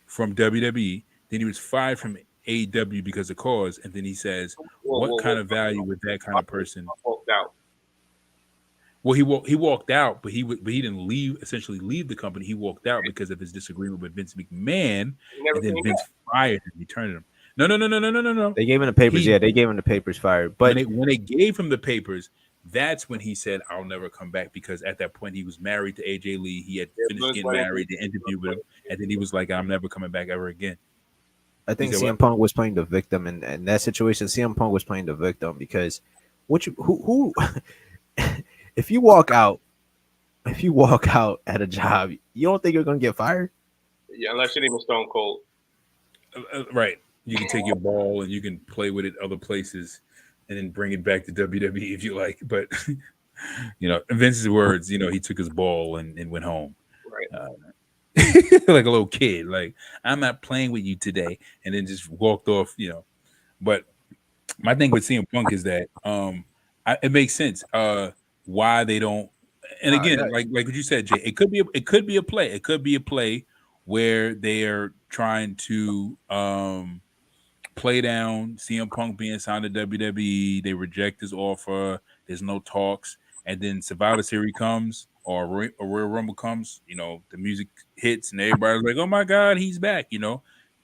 from WWE. Then he was fired from AEW because of cause, and then he says, "What kind of value would that kind of person?" Walked out. Well, he walked out, but he didn't essentially leave the company. He walked out because of his disagreement with Vince McMahon, and then Vince fired him. He turned him. No. They gave him the papers. They gave him the papers fired. But when they gave him the papers, that's when he said, "I'll never come back," because at that point he was married to AJ Lee. He had finished getting married, the interview with him, and then he was like, "I'm never coming back ever again." I think CM Punk was playing the victim in that situation. CM Punk was playing the victim because who if you walk out at a job, you don't think you're gonna get fired? Yeah, unless your name is Stone Cold. Right. You can take your ball and you can play with it other places and then bring it back to WWE if you like. But in Vince's words, he took his ball and went home. Right. Like a little kid, like, I'm not playing with you today, and then just walked off, But my thing with CM Punk is that it makes sense why they don't. And again, like what you said, Jay, it could be a play. It could be a play where they are trying to play down CM Punk being signed to WWE. They reject his offer. There's no talks, and then Survivor Series comes. Or Royal Rumble comes, the music hits and everybody's like, "Oh my God, he's back!" And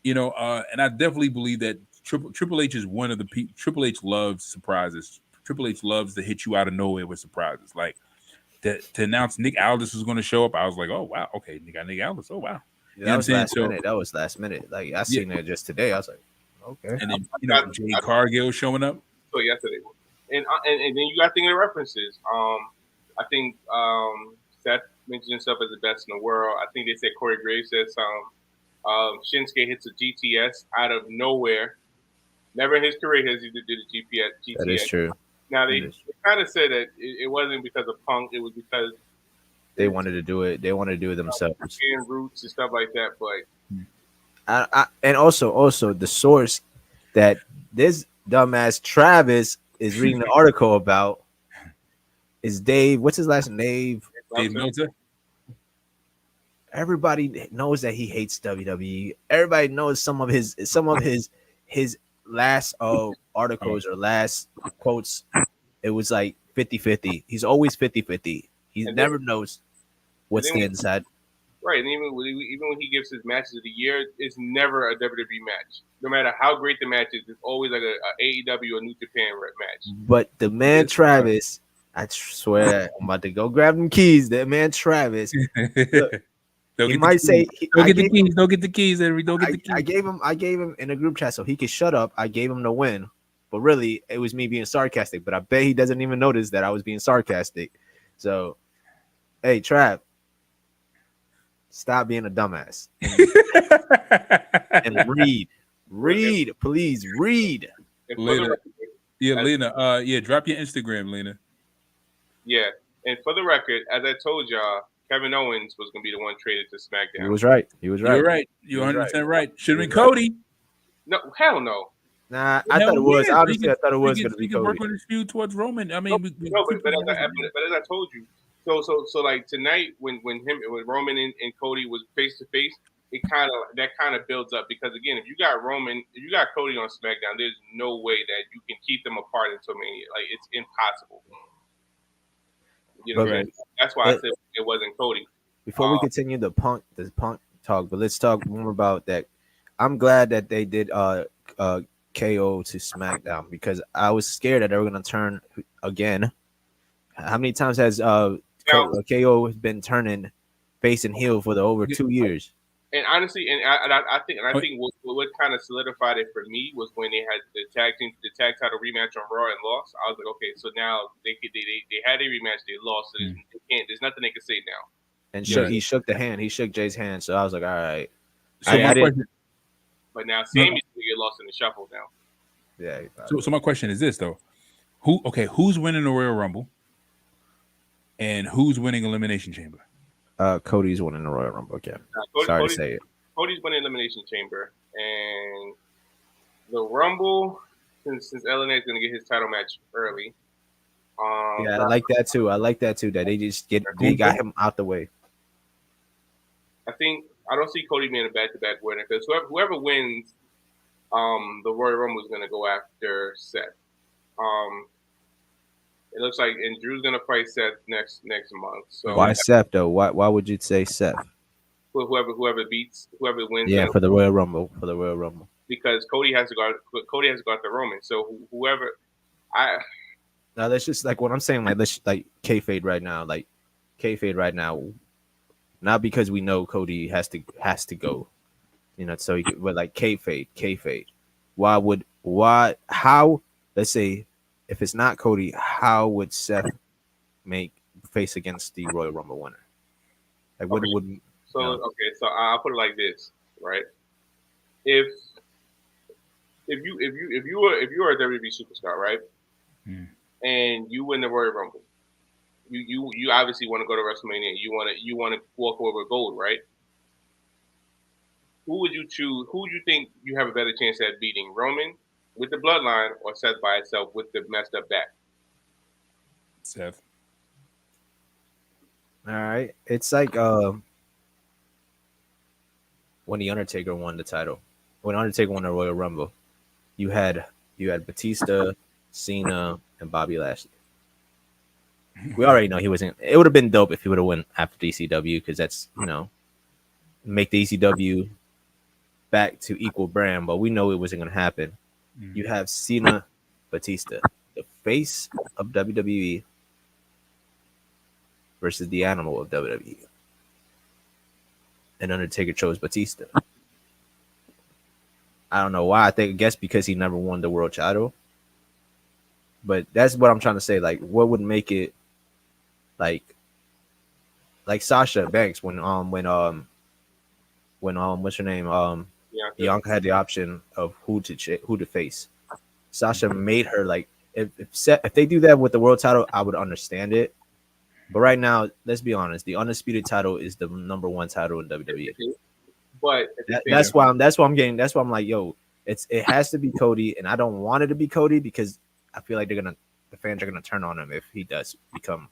I definitely believe that Triple H is one of the people. Triple H loves surprises. Triple H loves to hit you out of nowhere with surprises. Like to announce Nick Aldis was going to show up, I was like, oh wow, okay, you got Nick Aldis. Oh wow, yeah, that was last minute. That was last minute. Like I seen it just today. I was like, okay. And then Jade Cargill showing up. So yesterday, and then you got to think of the references. I think Seth mentioned himself as the best in the world. I think they said Corey Graves said Shinsuke hits a GTS out of nowhere. Never in his career has he did a GTS. That is true. Now they kind of said that it wasn't because of Punk; it was because they wanted to do it. They wanted to do it themselves. And roots and stuff like that. But and also the source that this dumbass Travis is reading the article about is Dave. What's his last name? Dave Meltzer. Everybody knows that he hates WWE. Everybody knows some of his last articles or last quotes. It was like 50-50. He's always 50-50. He never knows what's the inside. Right, and even when he gives his matches of the year, it's never a WWE match. No matter how great the match is, it's always like a AEW or New Japan match. But the man Travis, I swear, I'm about to go grab them keys. That man Travis. Look, he might say, "Don't get the keys. Don't get the keys, Henry. Don't get the keys." I gave him in a group chat so he could shut up. I gave him the win, but really, it was me being sarcastic. But I bet he doesn't even notice that I was being sarcastic. So, hey, Trav, stop being a dumbass and read, please read. Lena, yeah, Lena, drop your Instagram, Lena. Yeah, and for the record, as I told y'all, Kevin Owens was going to be the one traded to SmackDown. He was right. You're right. You're 100% right. Should have been Cody. No, hell no. Nah, I thought it was. Obviously, I thought it was going to be Cody. Work on his feud towards Roman. I mean, but as I told you, so like tonight when Roman and Cody was face to face, it kind of builds up because again, if you got Cody on SmackDown, there's no way that you can keep them apart until Mania. Like it's impossible. You know, right. That's why I said it wasn't Cody. Before we continue the punk talk, but let's talk more about that. I'm glad that they did KO to SmackDown because I was scared that they were going to turn again. How many times has KO been turning face and heel for the over 2 years? And honestly, I think what kind of solidified it for me was when they had the tag title rematch on Raw and lost. I was like, okay, so now they had a rematch, they lost, so there's nothing they can say now. And he shook the hand, he shook Jay's hand, so I was like, all right. But now Sammy's gonna get lost in the shuffle now. Yeah. So my question is this though: who's winning the Royal Rumble, and who's winning Elimination Chamber? Cody's winning the Royal Rumble again. Sorry to say it. Cody's winning Elimination Chamber, and the Rumble, since LNA is going to get his title match early. I like that too. That they got him out the way. I don't see Cody being a back-to-back winner because whoever wins, the Royal Rumble is going to go after Seth. It looks like, and Drew's gonna fight Seth next month. So why Seth though? Why would you say Seth? Whoever wins. Yeah, for the Royal Rumble. Because Cody has to go after Roman. So whoever, now that's just like what I'm saying. Like let's like kayfabe right now. Like kayfabe right now. Not because we know Cody has to go. You know, so but like kayfabe. How? Let's say. If it's not Cody, how would Seth make face against the Royal Rumble winner? Like what would? So I'll put it like this, right? If you are a WWE superstar, right, and you win the Royal Rumble, you obviously want to go to WrestleMania. You want to walk over with gold, right? Who would you choose? Who would you think you have a better chance at beating, Roman with the bloodline or Seth by itself with the messed up back? Seth. All right. It's like when the Undertaker won the title. When Undertaker won the Royal Rumble, you had Batista, Cena, and Bobby Lashley. We already know he wasn't. It would have been dope if he would have won after ECW because that's, make the ECW back to equal brand, but we know it wasn't going to happen. You have Cena, Batista, the face of WWE, versus the Animal of WWE. And Undertaker chose Batista. I don't know why. I guess because he never won the world title. But that's what I'm trying to say. Like, what would make it like Sasha Banks when what's her name Bianca had the option of who to face. Sasha made her like if they do that with the world title, I would understand it. But right now, let's be honest, the undisputed title is the number one title in WWE. But that's why I'm like, yo, it has to be Cody, and I don't want it to be Cody because I feel like the fans are gonna turn on him if he does become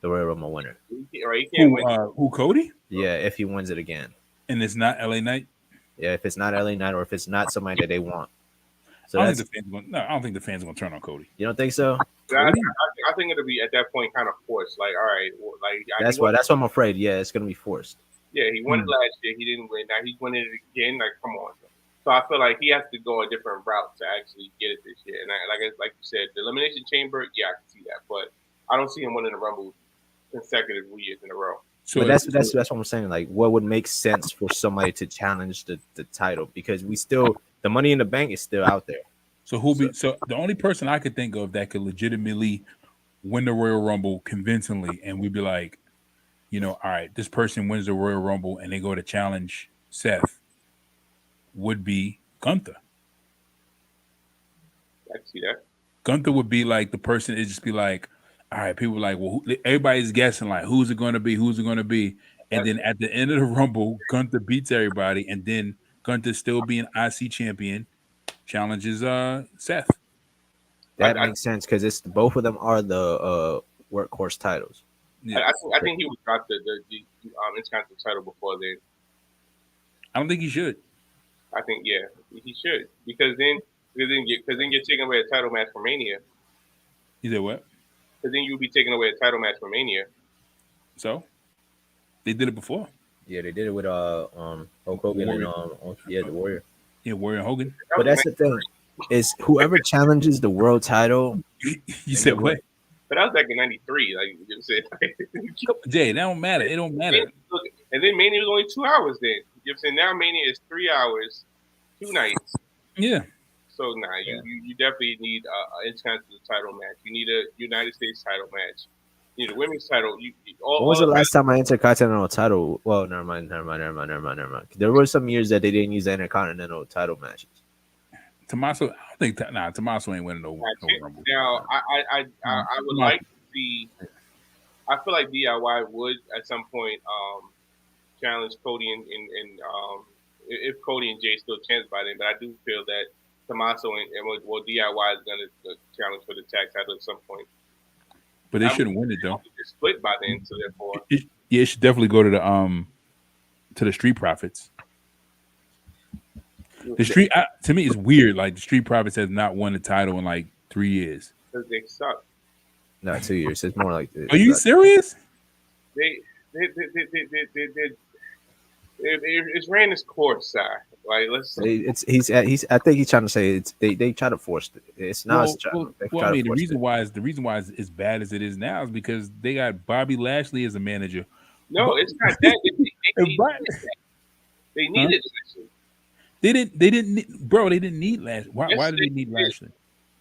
the Royal Rumble winner. Who Cody? Yeah, if he wins it again. And it's not LA Knight? Yeah, if it's not LA Knight or if it's not somebody that they want. So I don't think the fans are gonna turn on Cody. You don't think so? I think it'll be at that point kind of forced. Like, all right, like that's what I'm afraid. Yeah, it's gonna be forced. Yeah, he won it last year. He didn't win. Now he's winning it again. Like, come on. So I feel like he has to go a different route to actually get it this year. And like you said, the Elimination Chamber, yeah, I can see that, but I don't see him winning the Rumble consecutive years in a row. So that's what I'm saying. Like, what would make sense for somebody to challenge the title? Because the Money in the Bank is still out there. So the only person I could think of that could legitimately win the Royal Rumble convincingly, and we'd be like, all right, this person wins the Royal Rumble and they go to challenge Seth, would be Gunther. I can see that. Gunther would be like the person. It just be like, all right, people are like, well, everybody's guessing like, who's it going to be? Who's it going to be? And then at the end of the Rumble, Gunther beats everybody, and then Gunther still being IC champion challenges Seth. That makes sense because it's both of them are the workhorse titles. Yeah. I think he would drop the Intercontinental title before then. I don't think he should. I think he should because then you're taking away a title match from Mania. You said what? Because then you'll be taking away a title match from Mania. So they did it before. Yeah, they did it with Hulk Hogan and the Warrior. Yeah, Warrior Hogan. But that's the thing is whoever challenges the world title. You said what? But that was back in '93. Like you said, Jay, that don't matter. It don't matter. And then Mania was only 2 hours. Then you know what I'm saying now Mania is 3 hours, 2 nights. Yeah. So you definitely need an Intercontinental title match. You need a United States title match. You need a women's title. When was the last time I Intercontinental title? Well, never mind. There were some years that they didn't use the Intercontinental title matches. Tommaso, I don't think Tommaso ain't winning no Rumble. Now I would like to see. I feel like DIY would at some point challenge Cody and if Cody and Jay still chance by then, but I do feel that Tommaso and DIY is going to challenge for the tag title at some point. But they shouldn't win it though. Split by then, so therefore, it should definitely go to the Street Profits. The Street to me is weird. Like the Street Profits has not won the title in like 3 years. Because they suck. Not 2 years. It's more like. Are you serious? It's ran its course, sir. Like let's say I think he's trying to say they try to force it. It's not. I mean, the reason why it's as bad as it is now is because they got Bobby Lashley as a manager. No, it's not that. They needed Lashley. They didn't need Lashley. Why did they need Lashley?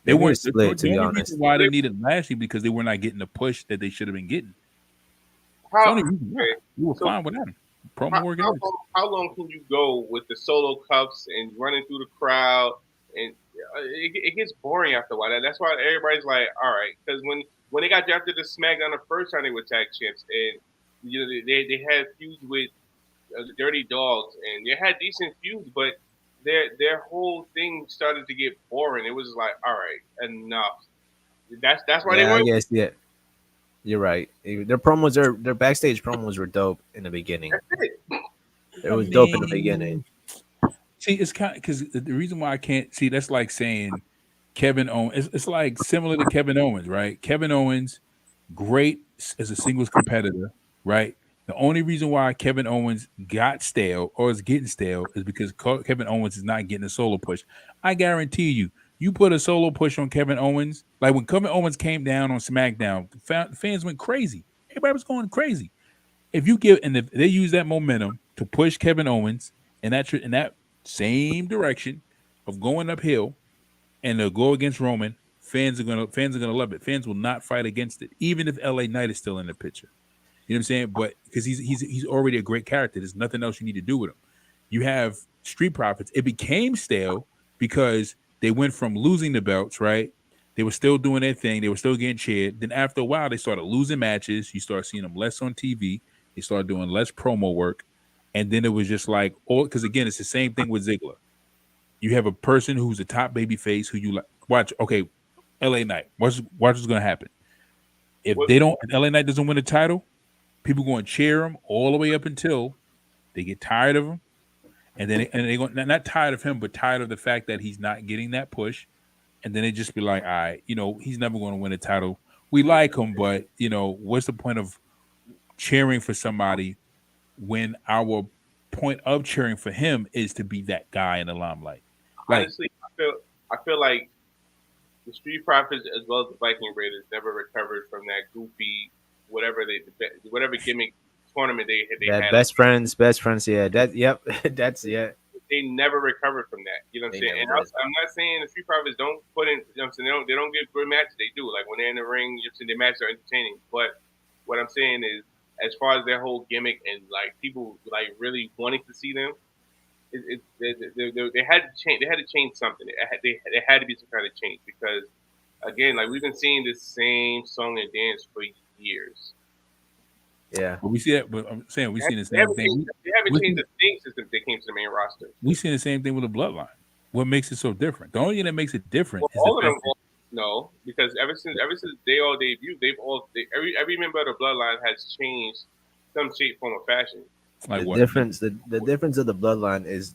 They weren't split. To be honest, why they needed Lashley because they were not getting the push that they should have been getting. You were fine without him. How long can you go with the solo cups and running through the crowd? And it gets boring after a while. That's why everybody's like, all right. Because when they got drafted to SmackDown the first time they were tag champs, and they had feuds with the Dirty Dogs, and they had decent feuds, but their whole thing started to get boring. It was like, all right, enough. That's why they were. I guess, yeah. You're right. Their backstage promos were dope in the beginning. It was dope in the beginning. See, it's kind of because the reason why I can't see that's like saying Kevin Owens. It's like similar to Kevin Owens, right? Kevin Owens, great as a singles competitor, right? The only reason why Kevin Owens got stale or is getting stale is because Kevin Owens is not getting a solo push. I guarantee you put a solo push on Kevin Owens, like when Kevin Owens came down on SmackDown, fans went crazy. Everybody was going crazy. If they use that momentum to push Kevin Owens in that same direction of going uphill, and they'll go against Roman, fans are gonna love it. Fans will not fight against it, even if LA Knight is still in the picture. You know what I'm saying? But because he's already a great character, there's nothing else you need to do with him. You have Street Profits. It became stale because they went from losing the belts, right? They were still doing their thing. They were still getting cheered. Then after a while, they started losing matches. You start seeing them less on TV. They started doing less promo work. And then it was just like, because again, it's the same thing with Ziggler. You have a person who's a top baby face who you like. Watch, okay, LA Knight. Watch what's going to happen. If LA Knight doesn't win the title, people going to cheer him all the way up until they get tired of him. And then they go, not tired of him, but tired of the fact that he's not getting that push. And then they just be like, all right, he's never going to win a title. We like him, but, what's the point of cheering for somebody when our point of cheering for him is to be that guy in the limelight? Honestly, I feel like the Street Profits as well as the Viking Raiders never recovered from that goofy whatever gimmick tournament they had. Best friends, yeah. That's They never recovered from that. You know what I'm saying? And I'm not saying the Street Profits don't put in. You know what I'm saying? They don't get good matches. They do. Like when they're in the ring, you know what I'm saying, their matches are entertaining. But what I'm saying is, as far as their whole gimmick and like people like really wanting to see them, they had to change. They had to change something. There had to be some kind of change because, again, like we've been seeing this same song and dance for years. Yeah, but we see that. But I'm saying we've seen the same thing. They haven't changed the thing since they came to the main roster. We've seen the same thing with the Bloodline. What makes it so different? The only thing that makes it different is all of them. No, because ever since they all debuted, every member of the Bloodline has changed some shape, form, or fashion. Like the difference of the Bloodline is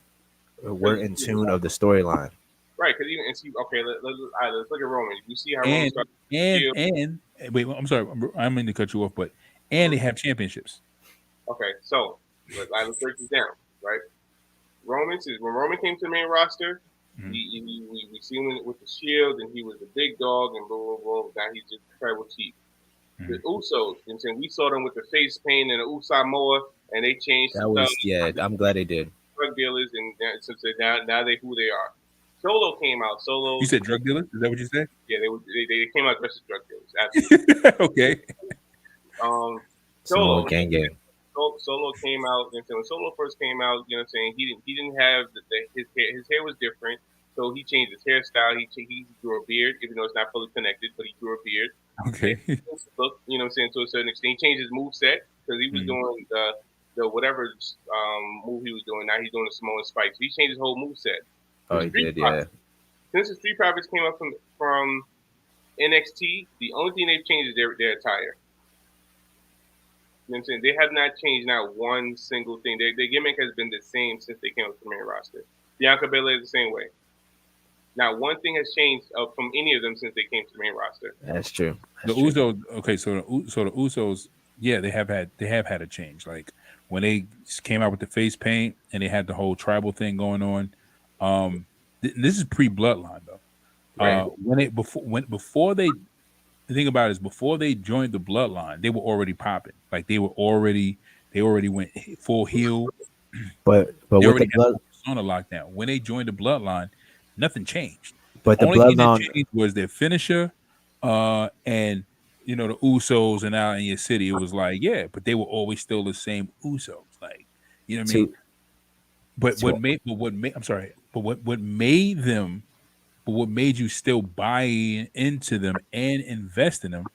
we're in tune of the storyline. Right, because even let's look at Roman. You see how Roman started and wait, I'm sorry, I'm going to cut you off, but they have championships. Okay, so let's break this down, right? When Roman came to the main roster, we see him with the Shield, and he was a big dog, and blah blah blah. Now he's just tribal chief. The Usos, you know, we saw them with the face paint and the Usamoa, and they changed. I'm glad they did. Drug dealers, and since now they who they are. Solo came out. Solo. You said drug dealers? Is that what you said? Yeah, they came out dressed as drug dealers. Absolutely. Okay. Solo gang. Solo came out, and so when Solo first came out, you know what I'm saying, he didn't have his hair was different, so he changed his hairstyle. He grew a beard, even though it's not fully connected, but he grew a beard. Okay. Look, you know what I'm saying, to a certain extent. He changed his moveset because he was doing the whatever move he was doing. Now he's doing the Samoan spikes. He changed his whole moveset. Oh, he did, yeah. Since the Street Profits came up from NXT, the only thing they've changed is their attire. You know what I'm saying? They have not changed not one single thing. Their gimmick has been the same since they came up to the main roster. Bianca Belair is the same way. Not one thing has changed from any of them since they came to the main roster. That's true. The Usos, okay, so the Usos, yeah, they have had a change. Like when they came out with the face paint and they had the whole tribal thing going on. This is pre-Bloodline though. Right. Before they. The thing about it is before they joined the Bloodline, they were already popping. Like they already went full heel. But with the blood on a lockdown. When they joined the Bloodline, nothing changed. But the only Bloodline thing that changed was their finisher, and the Usos and out in your city. It was like, yeah, but they were always still the same Usos. Like, you know what I mean? What made you still buy into them and invest in them?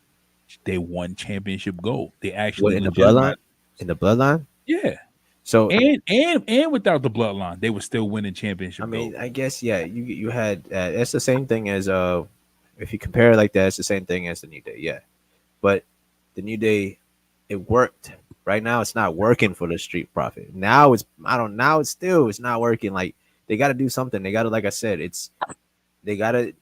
They won championship gold. They actually in the Bloodline. In the Bloodline, yeah. So and without the Bloodline, they were still winning championship. I mean, gold. I guess You had it's the same thing as if you compare it like that, it's the same thing as the New Day, yeah. But the New Day, it worked. Right now, it's not working for the Street Profit. Now it's not working. Like they got to do something. They got to, like I said, They gotta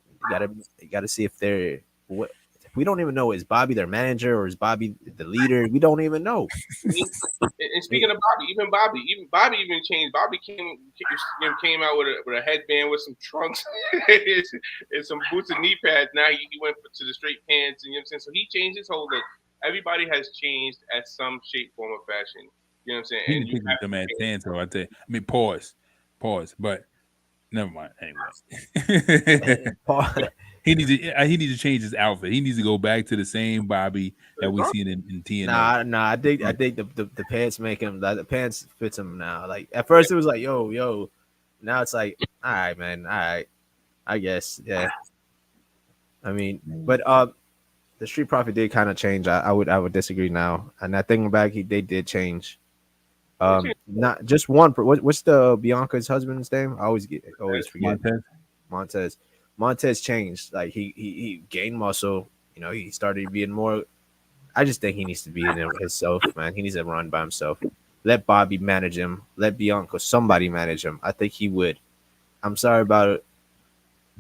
see if they're what we don't even know. Is Bobby their manager or is Bobby the leader? We don't even know. And speaking of Bobby even changed. Bobby came out with a headband with some trunks and some boots and knee pads. Now he went to the straight pants, and you know what I'm saying. So he changed his whole look. everybody has changed at some shape, form, or fashion. You know what I'm saying? He And didn't you pick his have dumb to ass change. stance, so I tell you. I mean, pause. But never mind. Anyway, he needs to change his outfit. He needs to go back to the same Bobby that we seen in TNA. Nah. I think the pants make him. The pants fits him now. Like at first it was like yo. Now it's like all right, man. All right, I guess yeah. I mean, but the Street Profit did kind of change. I would disagree now. And that thinking back, they did change. Not just one. What's the Bianca's husband's name? I always forget. Montez. Montez changed. Like he gained muscle. You know, he started being more. I just think he needs to be in it himself, man. He needs to run by himself. Let Bobby manage him. Let Bianca, somebody manage him. I think he would. I'm sorry about it,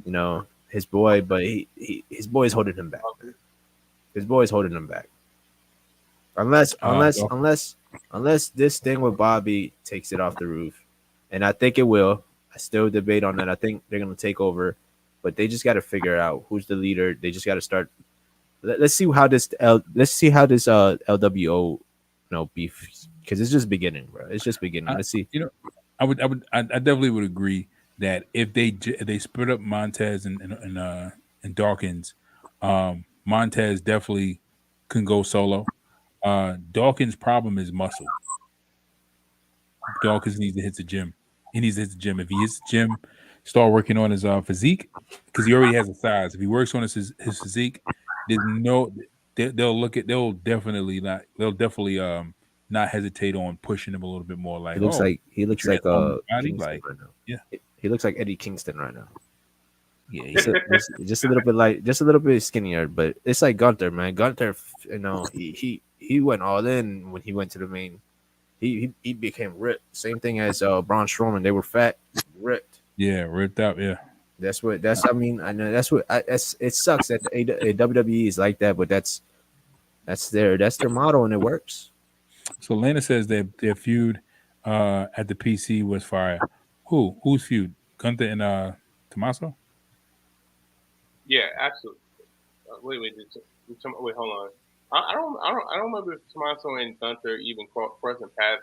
you know, his boy, but his boy's holding him back. Man. His boy's holding him back. Unless this thing with Bobby takes it off the roof, and I think it will. I still debate on that. I think they're gonna take over, but they just got to figure out who's the leader. They just got to start. Let's see how this LWO beef, because it's just beginning, bro. It's just beginning. Let's see. I definitely would agree that if they split up Montez and Dawkins, Montez definitely can go solo. Dawkins' problem is muscle. Dawkins needs to hit the gym. He needs to hit the gym. If he hits the gym, start working on his physique, because he already has a size. If he works on his physique, there's no they'll definitely not hesitate on pushing him a little bit more. Like, he looks like body, Kingston right now. Yeah, he looks like Eddie Kingston right now. Yeah, just a little bit just a little bit skinnier, but it's like Gunther, man. Gunther, he went all in when he went to the main. He became ripped. Same thing as Braun Strowman. They were fat, ripped. Yeah, ripped out. Yeah, I mean, I know it sucks that the WWE is like that, but that's their motto and it works. So Lana says their feud at the PC was fire. Who's feud? Gunther and Tommaso? Yeah, absolutely. Wait, hold on. I don't remember if Tommaso and Gunther even crossing paths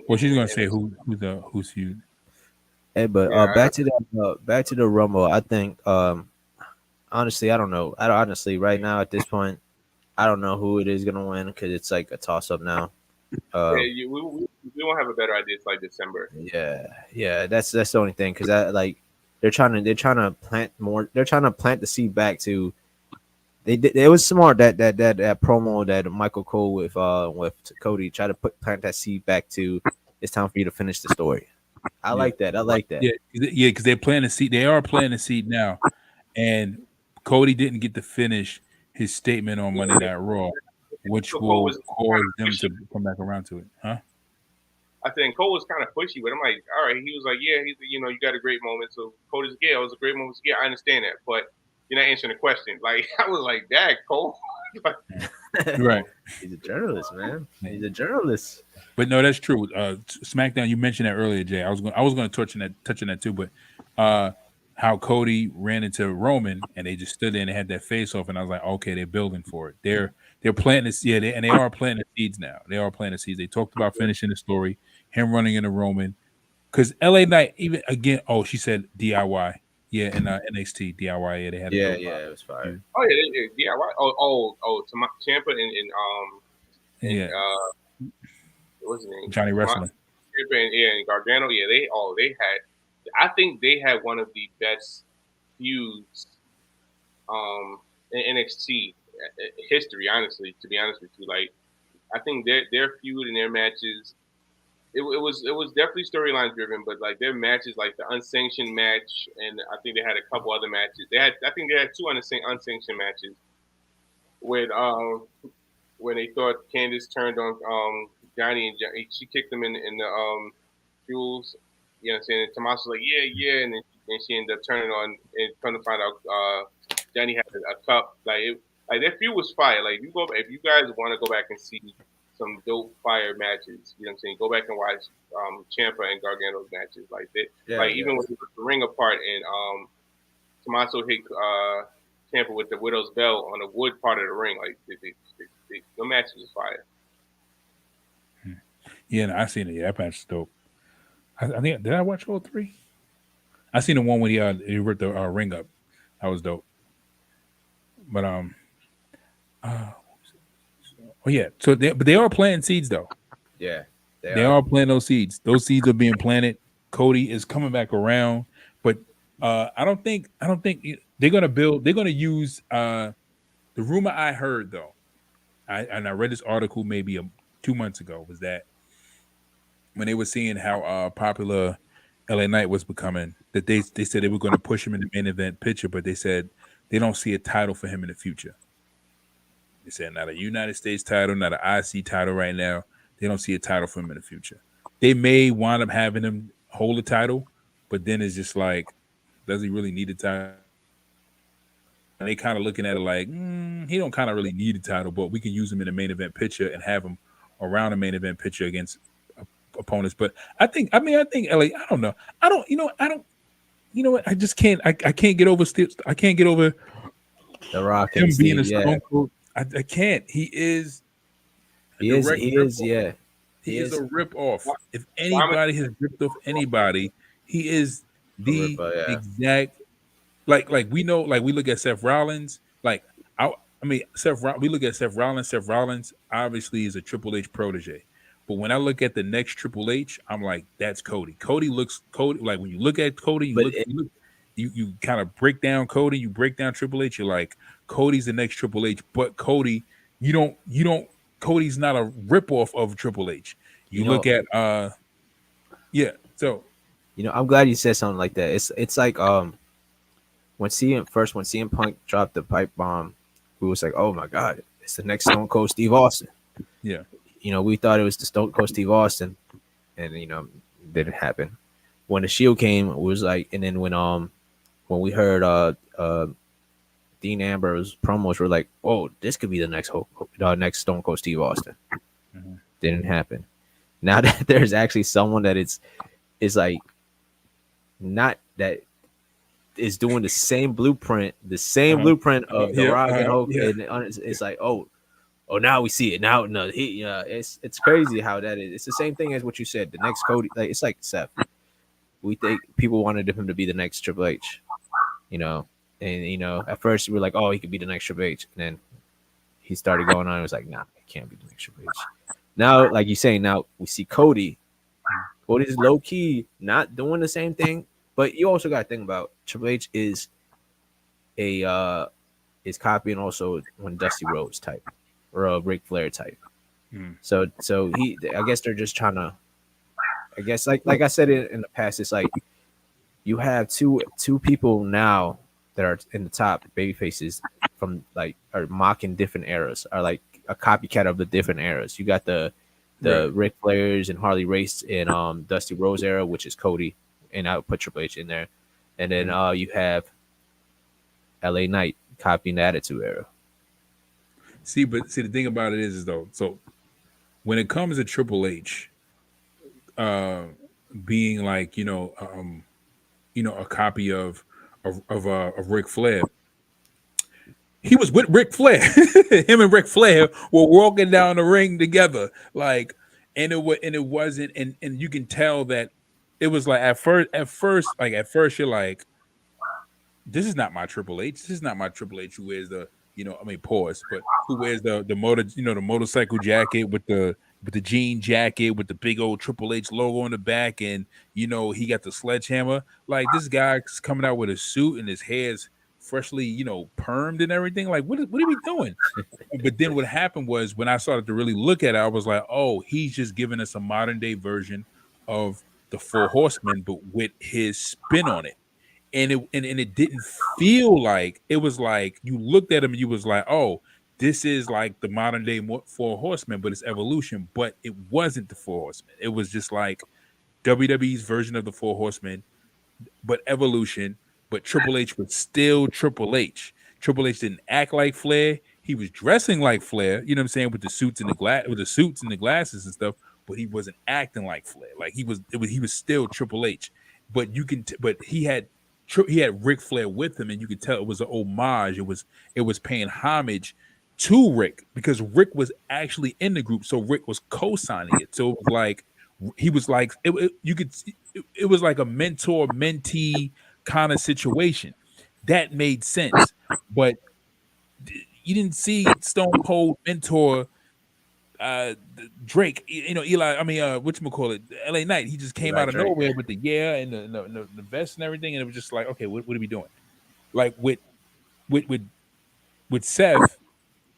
well, she's gonna say who's feud. Hey, but back to the Rumble. I think honestly, I don't know. Right now at this point, I don't know who it is gonna win because it's like a toss up now. We won't have a better idea. It's like December. Yeah. That's the only thing because they're trying to plant more. They're trying to plant the seed back to. It was smart that promo that Michael Cole with Cody tried to plant that seed back to. It's time for you to finish the story. I like that. Yeah, because they're planting a seed. They are planting a seed now, and Cody didn't get to finish his statement on Monday Night Raw, which will cause them to come back around to it, huh? I think Cole was kind of pushy, but I'm like, all right. He was like, yeah, you got a great moment. So Cody's like, yeah, it was a great moment. Yeah, I understand that, but you're not answering the question. Like I was like, Dad, Cole. Right. He's a journalist, man. He's a journalist. But no, that's true. SmackDown, you mentioned that earlier, Jay. I was going to touch on that too, but how Cody ran into Roman and they just stood there and they had that face off, and I was like, okay, they're building for it. They're planting this, and they are planting the seeds now. They are planting the seeds. They talked about finishing the story, him running into Roman, because LA Knight even again. Oh, she said DIY. Yeah, in NXT DIY. Yeah, they had. It was fire. Oh yeah, DIY. Oh, Ciampa and what's his name? Johnny Wrestling. And Gargano. Yeah, they had. I think they had one of the best feuds in NXT history. Honestly, to be honest with you, like I think their feud and their matches. It was definitely storyline driven, but like their matches, like the unsanctioned match, and I think they had a couple other matches. I think they had two unsanctioned matches when they thought Candice turned on Johnny and she kicked him in the jewels. You know what I'm saying? And Tommaso was like, yeah, and then she ended up turning on and come to find out Johnny had a cup. Like their feud was fire. Like if you guys want to go back and see some dope fire matches, you know what I'm saying? Go back and watch Ciampa and Gargano's matches. Like even when they took the ring apart and Tommaso hit Tampa with the Widow's Belt on the wood part of the ring. Like the match was fire. Yeah, no, I seen it. Yeah, that match is dope. I think did I watch all three? I seen the one when he ripped the ring up. That was dope. But oh yeah. So but they are planting seeds though. Yeah, They are planting those seeds. Those seeds are being planted. Cody is coming back around, but I don't think they're gonna build. They're gonna use the rumor I heard though. I read this article maybe 2 months ago was that when they were seeing how popular LA Knight was becoming, that they said they were going to push him in the main event picture, but they said they don't see a title for him in the future. They said not a United States title, not an IC title right now. They don't see a title for him in the future. They may wind up having him hold a title, but then it's just like, does he really need a title? And they kind of looking at it like, he don't kind of really need a title, but we can use him in the main event picture and have him around the main event picture against opponents. But I think LA, I don't know. You know what? I just can't. I can't get over. I can't get over The Rock him and being Steve, a Stone Cold. I can't. He is. He is a rip off. If anybody has ripped off anybody, he is the exact. Like we know. Like we look at Seth Rollins. Like we look at Seth Rollins. Seth Rollins obviously is a Triple H protege. But when I look at the next Triple H, I'm like, that's Cody. Cody. Like when you look at Cody, you kind of break down Cody, you break down Triple H, you're like, Cody's the next Triple H. But Cody, you don't. Cody's not a ripoff of Triple H. You look at So I'm glad you said something like that. It's like when CM Punk dropped the pipe bomb, we was like, oh my god, it's the next Stone Cold Steve Austin. Yeah. We thought it was the Stone Cold Steve Austin, and didn't happen. When the Shield came, it was like, and then when we heard Dean Ambrose promos, were like, oh, this could be the next next Stone Cold Steve Austin. Mm-hmm. Didn't happen. Now that there's actually someone that is like not that is doing the same blueprint of The Rock and Hulk, and it's like, oh, now we see it. Now, no, it's crazy how that is. It's the same thing as what you said. The next Cody, like it's like Seth. We think people wanted him to be the next Triple H, and at first we were like, oh, he could be the next Triple H, and then he started going on. It was like, nah, he can't be the next Triple H. Now, like you saying, now we see Cody. Cody's low key not doing the same thing, but you also got to think about Triple H is copying also when Dusty Rhodes type. Or a Ric Flair type. So I guess they're just trying to. I guess like I said in the past, it's like you have two people now that are in the top baby faces from like are mocking different eras, are like a copycat of the different eras. You got the Ric Flairs and Harley Race in Dusty Rhodes era, which is Cody, and I would put Triple H in there, and then you have LA Knight copying the Attitude era. See, the thing about it is though, so when it comes to Triple H, being like a copy of Ric Flair, he was with Ric Flair. Him and Ric Flair were walking down the ring together, like, and it wasn't, and you can tell that it was like at first you're like, this is not my Triple H. This is not my Triple H who wears the. Pause, but who wears the motorcycle jacket with the jean jacket with the big old Triple H logo on the back, and he got the sledgehammer. Like, this guy's coming out with a suit and his hair's freshly permed and everything. Like, what are we doing? But then what happened was when I started to really look at it, I was like, oh, he's just giving us a modern day version of the Four Horsemen, but with his spin on it. And it didn't feel like, it was like you looked at him and you was like, oh, this is like the modern day Four Horsemen, but it's evolution. But it wasn't the Four Horsemen. It was just like WWE's version of the Four Horsemen, but evolution. But Triple H was still Triple H. Triple H didn't act like Flair. He was dressing like Flair, you know what I'm saying, with the suits and the glasses and stuff. But he wasn't acting like Flair. Like he was still Triple H. But but he had he had Ric Flair with him, and you could tell it was an homage. It was paying homage to Rick because Rick was actually in the group, so Rick was co-signing it. So it was like he was like you could it was like a mentor mentee kind of situation that made sense, but you didn't see Stone Cold mentor Drake, Eli. I mean, whatchamacallit, LA Knight. He just came Eli out of Drake. nowhere with the and the vest and everything, and it was just like, okay, what are we doing? Like with with Seth,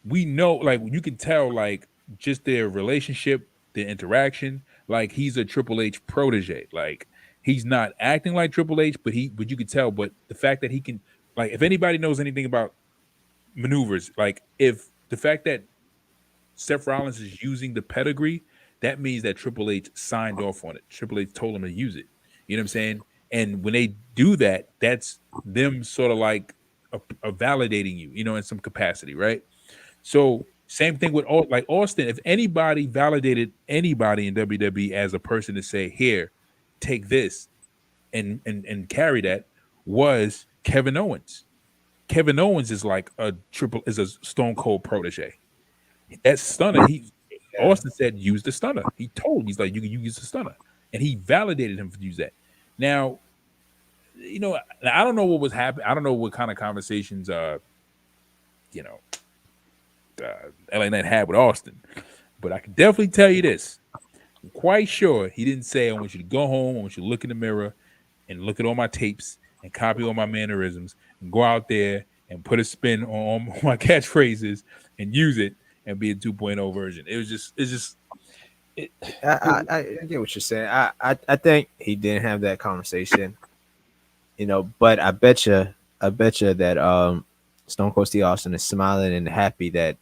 we know, like you can tell, like just their relationship, their interaction. Like he's a Triple H protege. Like he's not acting like Triple H, but you could tell. But the fact that he can, like, if anybody knows anything about maneuvers, like if the fact that Seth Rollins is using the pedigree, that means that Triple H signed off on it. Triple H told him to use it. You know what I'm saying? And when they do that, that's them sort of like a validating you, in some capacity, right? So same thing with like Austin. If anybody validated anybody in WWE as a person to say, "Here, take this," and carry that, was Kevin Owens. Kevin Owens is like is a Stone Cold protege. That stunner, Austin said use the stunner. He's like, you can use the stunner, and he validated him for use that. Now, I don't know what was happening. I don't know what kind of conversations LA Knight had with Austin, but I can definitely tell you this. I'm quite sure he didn't say, I want you to go home, I want you to look in the mirror and look at all my tapes and copy all my mannerisms and go out there and put a spin on my catchphrases and use it and be a 2.0 version. I get what you're saying. I think he didn't have that conversation, but I bet you that Stone Cold Steve Austin is smiling and happy that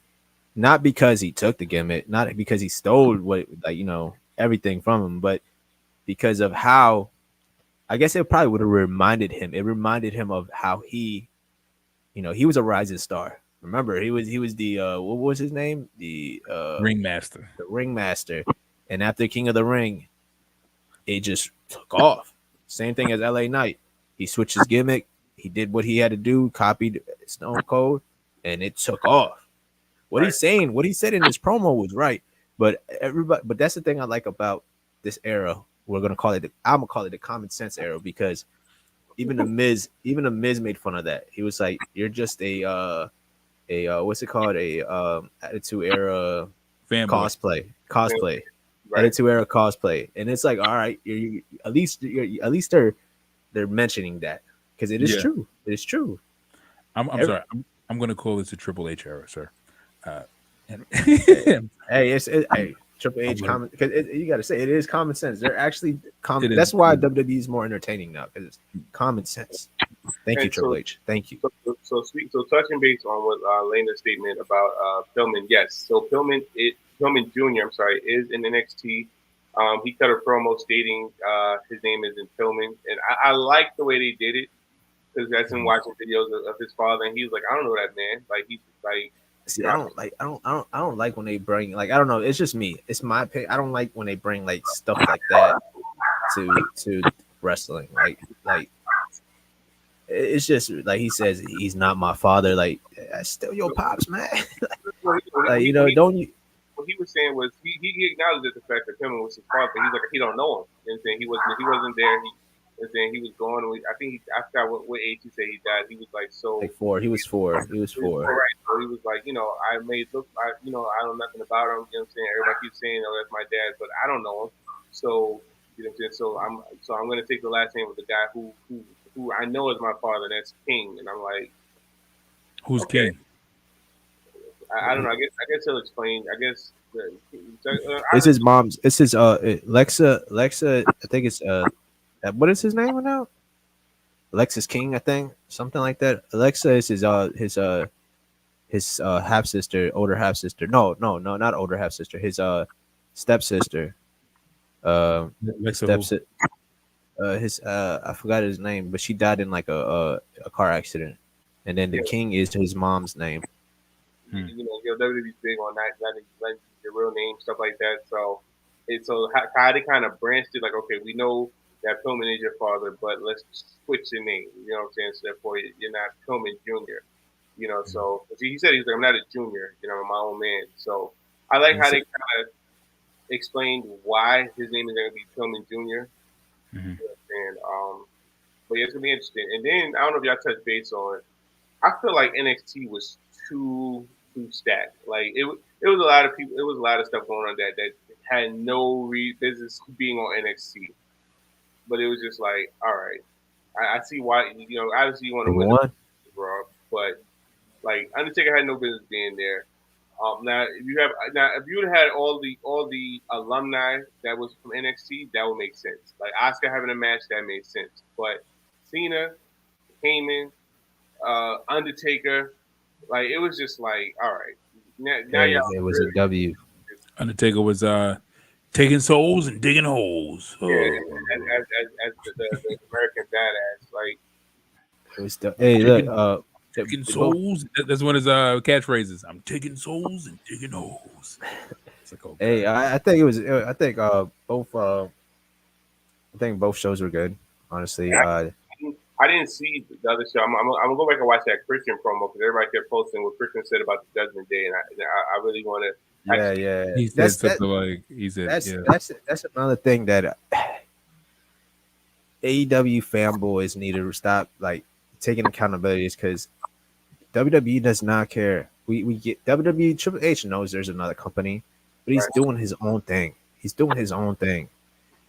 not because he took the gimmick, not because he stole everything from him, but because of how, I guess it probably would have reminded him. It reminded him of how he was a rising star. Remember, he was the what was his name? The ringmaster. The ringmaster. And after King of the Ring, it just took off. Same thing as LA Knight. He switched his gimmick. He did what he had to do, copied Stone Cold, and it took off. What he's saying, what he said in his promo was right. But that's the thing I like about this era. I'm gonna call it the common sense era, because even the Miz made fun of that. He was like, "You're just a what's it called? Attitude Era cosplay. Right. Attitude Era cosplay." And it's like, all right, at least they're mentioning that, because it is true. It is true. I'm sorry. I'm going to call this a Triple H era, sir. Hey, Triple H common, because you got to say it is common sense. They're actually common. That's why WWE is more entertaining now, because it's common sense. Thank you, Triple H. Thank you. So touching base on what Lena's statement about Pillman, yes. So Pillman Jr., I'm sorry, is in NXT. He cut a promo stating his name is in Pillman, and I like the way they did it, because that's him watching videos of his father, and he was like, I don't know that man. Like he's like. See, I don't like when they bring, like, I don't know. It's just me. It's my opinion. I don't like when they bring like stuff like that to wrestling. Like it's just like he says, he's not my father. Like, that's still your pops, man. Like, don't you? What he was saying was he acknowledged the fact that Pillman was his father. He's like, he don't know him. You know what I'm saying? He wasn't there. He was gone. I think I forgot what age he said he died. He was like 4. He was 4. Right. So he was like, I may look, I don't know nothing about him. You know what I'm saying? Everybody keeps saying, oh, that's my dad, but I don't know him. So you know what I'm saying? So I'm gonna take the last name of the guy who I know is my father. That's King, and I'm like, who's okay. King? I don't know. I guess he'll explain. I guess it's his mom's. It's his Lexa. I think it's what is his name now? Alexis King, I think, something like that. Alexa is his half sister, older half sister. No, not older half sister. His stepsister. Stepsister. I forgot his name, but she died in like a car accident, and then the King is his mom's name. WWE's big on that, letting your real name, stuff like that. So how they kind of branched it, like, okay, we know that Pillman is your father, but let's switch the name. You know what I'm saying? So therefore, you're not Pillman Jr. You know, so he said he's like, I'm not a junior. You know, I'm my own man. So I like how they kind of explained why his name is going to be Pillman Jr. Mm-hmm. And but yeah, it's gonna be interesting. And then I don't know if y'all touched base on. I feel like NXT was too stacked. Like it was a lot of people. It was a lot of stuff going on that had no business being on NXT. But it was just like, all right, I see why. You know, obviously you want to win the Raw, but like Undertaker had no business being there. Now if you had all the alumni that was from NXT, that would make sense. Like Asuka having a match, that made sense. But Cena, Heyman, Undertaker, like it was just like, all right, now y'all. It was a W. Undertaker was taking souls and digging holes. Yeah, as the American badass, like it was. Hey, look, taking souls. That's one of his catchphrases. I'm taking souls and digging holes. Like, oh, hey, I think it was. I think both. I think both shows were good. Honestly, I didn't see the other show. I'm gonna go back and watch that Christian promo because everybody kept posting what Christian said about the Judgment Day, and I really want to. Yeah. He said something like he said. That's another thing that AEW fanboys need to stop like taking accountabilities because WWE does not care. We get WWE. Triple H knows there's another company, but he's doing his own thing.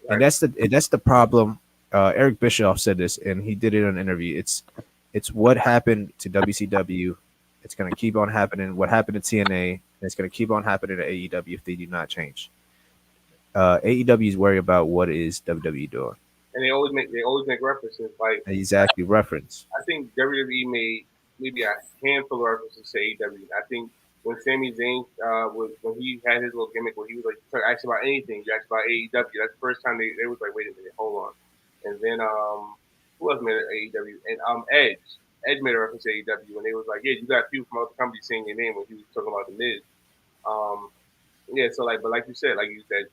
And that's the problem. Eric Bischoff said this, and he did it in an interview. It's what happened to WCW. It's going to keep on happening. What happened to TNA, and it's going to keep on happening to AEW if they do not change. AEW is worried about what is WWE doing, and they always make references like exactly reference. I think WWE made maybe a handful of references to AEW. I think when Sami Zayn when he had his little gimmick where he was like asked about anything, you asked about AEW. That's the first time they was like, wait a minute, hold on. And then who else made it AEW? And Edge. Edge made a reference to AEW and they was like, yeah, you got people from other companies saying your name when he was talking about the Miz. Yeah, so but like you said,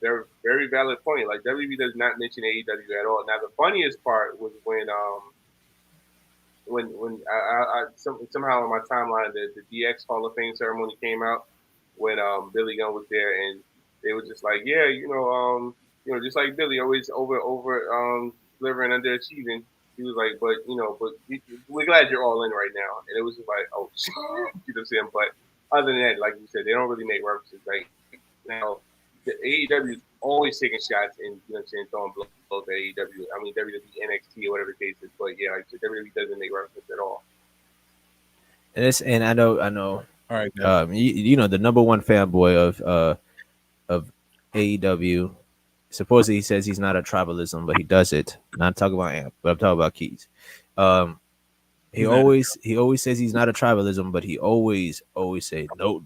very very valid point. Like WWE does not mention AEW at all. Now the funniest part was when somehow on my timeline the DX Hall of Fame ceremony came out when Billy Gunn was there and they were just like, yeah, just like Billy always over delivering underachieving. He was like, but we're glad you're all in right now. And it was just like, oh, you know what I'm saying? But other than that, like you said, they don't really make references. Like now, the AEW is always taking shots and throwing blows at AEW. I mean WWE, NXT, or whatever the case is. But yeah, like WWE doesn't make references at all. And I know. All right. The number one fanboy of AEW. Supposedly he says he's not a tribalism, but he does it. Not talking about Amp, but I'm talking about Keys. He always says he's not a tribalism, but he always say no.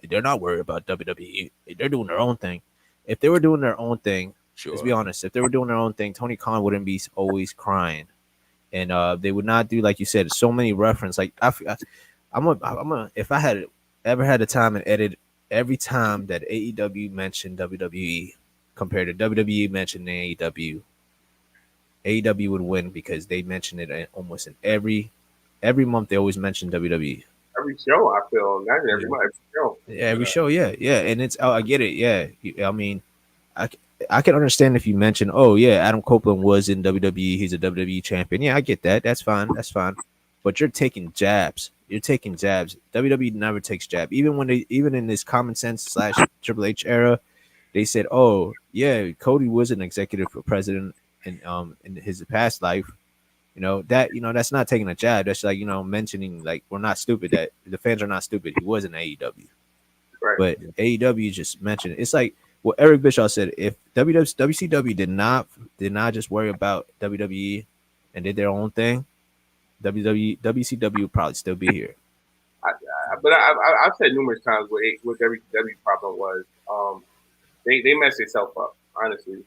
They're not worried about WWE. They're doing their own thing. If they were doing their own thing, let's be honest. If they were doing their own thing, Tony Khan wouldn't be always crying, and they would not do like you said. So many reference. Like if I had ever had the time and edit every time that AEW mentioned WWE compared to WWE mentioned AEW, AEW would win because they mention it almost in every month. They always mention WWE. Every show, I feel, not every month, every show. Yeah, every show, yeah, and it's I get it, yeah. I mean, I can understand if you mention, oh yeah, Adam Copeland was in WWE, he's a WWE champion. Yeah, I get that. That's fine. But you're taking jabs. WWE never takes jab. Even in this common sense / Triple H era, they said, oh yeah, Cody was an executive president in his past life. That's not taking a jab. That's like, mentioning like we're not stupid, that the fans are not stupid. He was in AEW. Right. But AEW just mentioned it. It's like what Eric Bischoff said, if WCW did not just worry about WWE and did their own thing, WCW would probably still be here. But I've said numerous times what WCW problem was. They messed themselves up, honestly.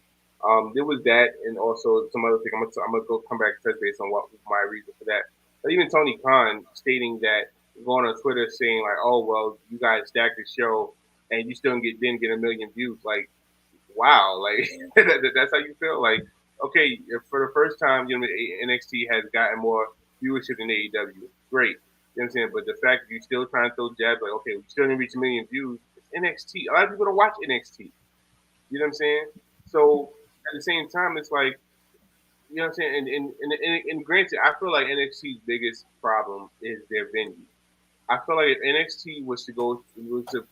There was that, and also some other thing. I'm gonna go come back to touch base on what my reason for that. But even Tony Khan stating that, going on Twitter saying like, "Oh well, you guys stacked the show, and you still didn't get a million views." Like, wow, like that's how you feel. Like okay, for the first time, NXT has gotten more viewership than AEW. Great. You know what I'm saying? But the fact that you still trying to throw jabs like, okay, we still didn't reach a million views, it's NXT. A lot of people don't watch NXT. You know what I'm saying? So at the same time, it's like, you know what I'm saying? And granted, I feel like NXT's biggest problem is their venue. I feel like if NXT was to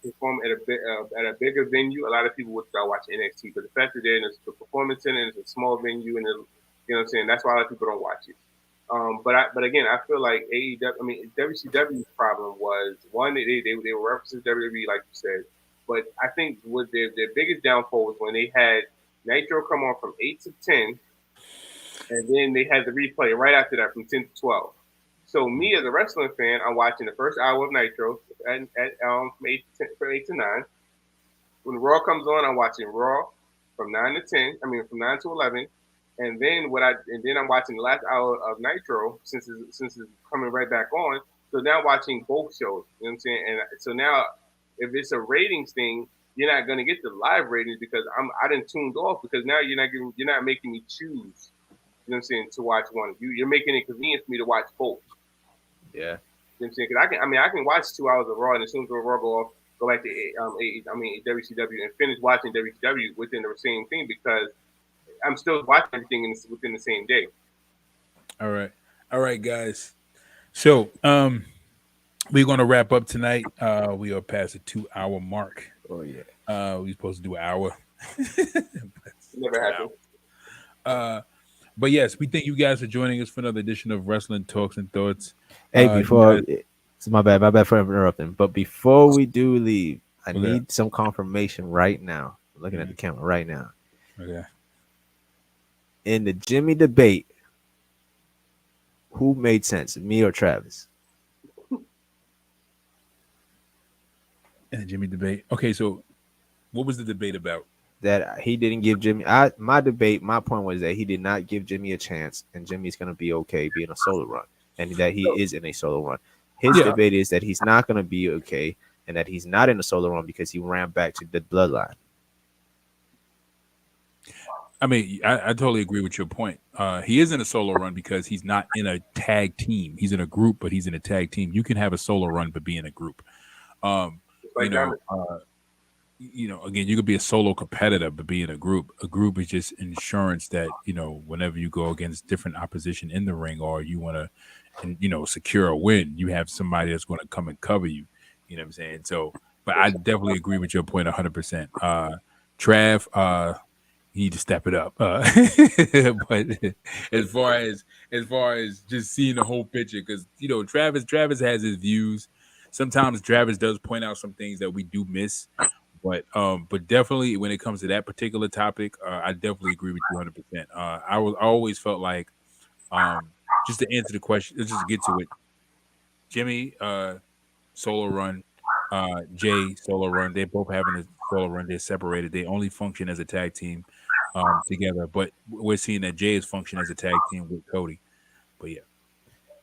perform at a bigger venue, a lot of people would start watching NXT. But the fact that they're in the performance center and it's a small venue, and you know what I'm saying, that's why a lot of people don't watch it. But again, I feel like AEW. I mean, WCW's problem was one, they were references WWE, like you said, but I think what their biggest downfall was when they had Nitro come on from 8 to 10, and then they had the replay right after that from 10 to 12. So me as a wrestling fan, I'm watching the first hour of Nitro from 8 to 9. When Raw comes on, I'm watching Raw from 9 to 10. I mean from 9 to 11, and then I'm watching the last hour of Nitro since it's coming right back on. So now I'm watching both shows. You know what I'm saying? And so now, if it's a ratings thing, you're not gonna get the live ratings because I didn't tuned off because now you're not making me choose. You know what I'm saying, to watch one. You're making it convenient for me to watch both. Yeah. You know what I'm saying? Because I can watch 2 hours of Raw, and as soon as the Raw go off, go back to WCW and finish watching WCW within the same thing because I'm still watching everything within the same day. All right, guys. So we're gonna wrap up tonight. We are past the 2 hour mark. Oh yeah. We're supposed to do an hour. Never happened. But yes, we thank you guys for joining us for another edition of Wrestling Talks and Thoughts. Hey, it's my bad for interrupting. But before we do leave, I need some confirmation right now. I'm looking at the camera right now. Okay. In the Jimmy debate, who made sense, me or Travis? In the Jimmy debate. Okay, so what was the debate about? That he didn't give Jimmy. My point was that he did not give Jimmy a chance, and Jimmy's gonna be okay being a solo run, and that he is in a solo run. His debate is that he's not gonna be okay, and that he's not in a solo run because he ran back to the bloodline. I mean, I totally agree with your point. He is in a solo run because he's not in a tag team. He's in a group, but he's in a tag team. You can have a solo run but be in a group. Again, you could be a solo competitor but be in a group. A group is just insurance that, whenever you go against different opposition in the ring or you want to, secure a win, you have somebody that's going to come and cover you. You know what I'm saying? So, but I definitely agree with your point 100%. Trav, you need to step it up. But as far as just seeing the whole picture, because Travis has his views. Sometimes Travis does point out some things that we do miss. But definitely when it comes to that particular topic, I definitely agree with you 100%. I always felt like, just to answer the question, let's just get to it. Jimmy, solo run, Jay, solo run. They're both having a solo run. They're separated. They only function as a tag team together. But we're seeing that Jay is functioning as a tag team with Cody. But yeah.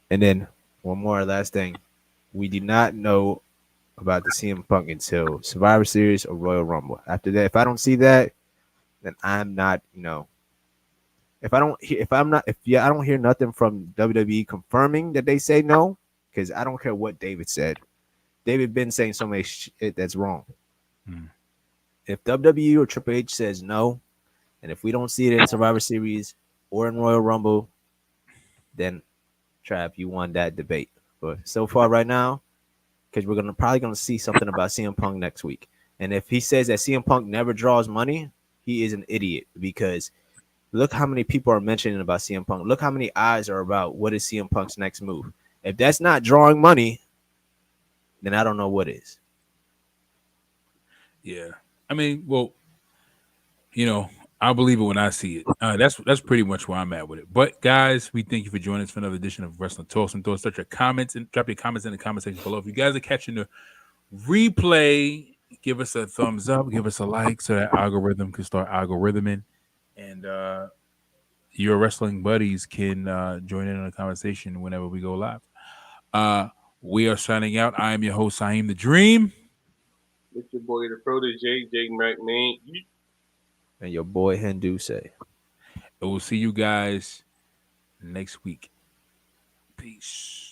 And then one more last thing. We do not know about the CM Punk until Survivor Series or Royal Rumble. After that, if I don't see that, then I'm not, if I don't hear nothing from WWE confirming that they say no, because I don't care what David said. David been saying so much shit that's wrong. If WWE or Triple H says no, and if we don't see it in Survivor Series or in Royal Rumble, then Trav, you won that debate. But so far right now, because we're probably gonna see something about CM Punk next week. And if he says that CM Punk never draws money, he is an idiot because look how many people are mentioning about CM Punk. Look how many eyes are about what is CM Punk's next move. If that's not drawing money, then I don't know what is. Yeah. I mean, well, I believe it when I see it. That's pretty much where I'm at with it. But guys, we thank you for joining us for another edition of Wrestling Talks and Thoughts. Drop your comments in the comment section below. If you guys are catching the replay, give us a thumbs up, give us a like, so that algorithm can start algorithming, and your wrestling buddies can join in on the conversation whenever we go live. We are signing out. I am your host, Saheem the Dream. It's your boy, the protege, Jake McMahon. And your boy Hindu say. And we'll see you guys next week. Peace.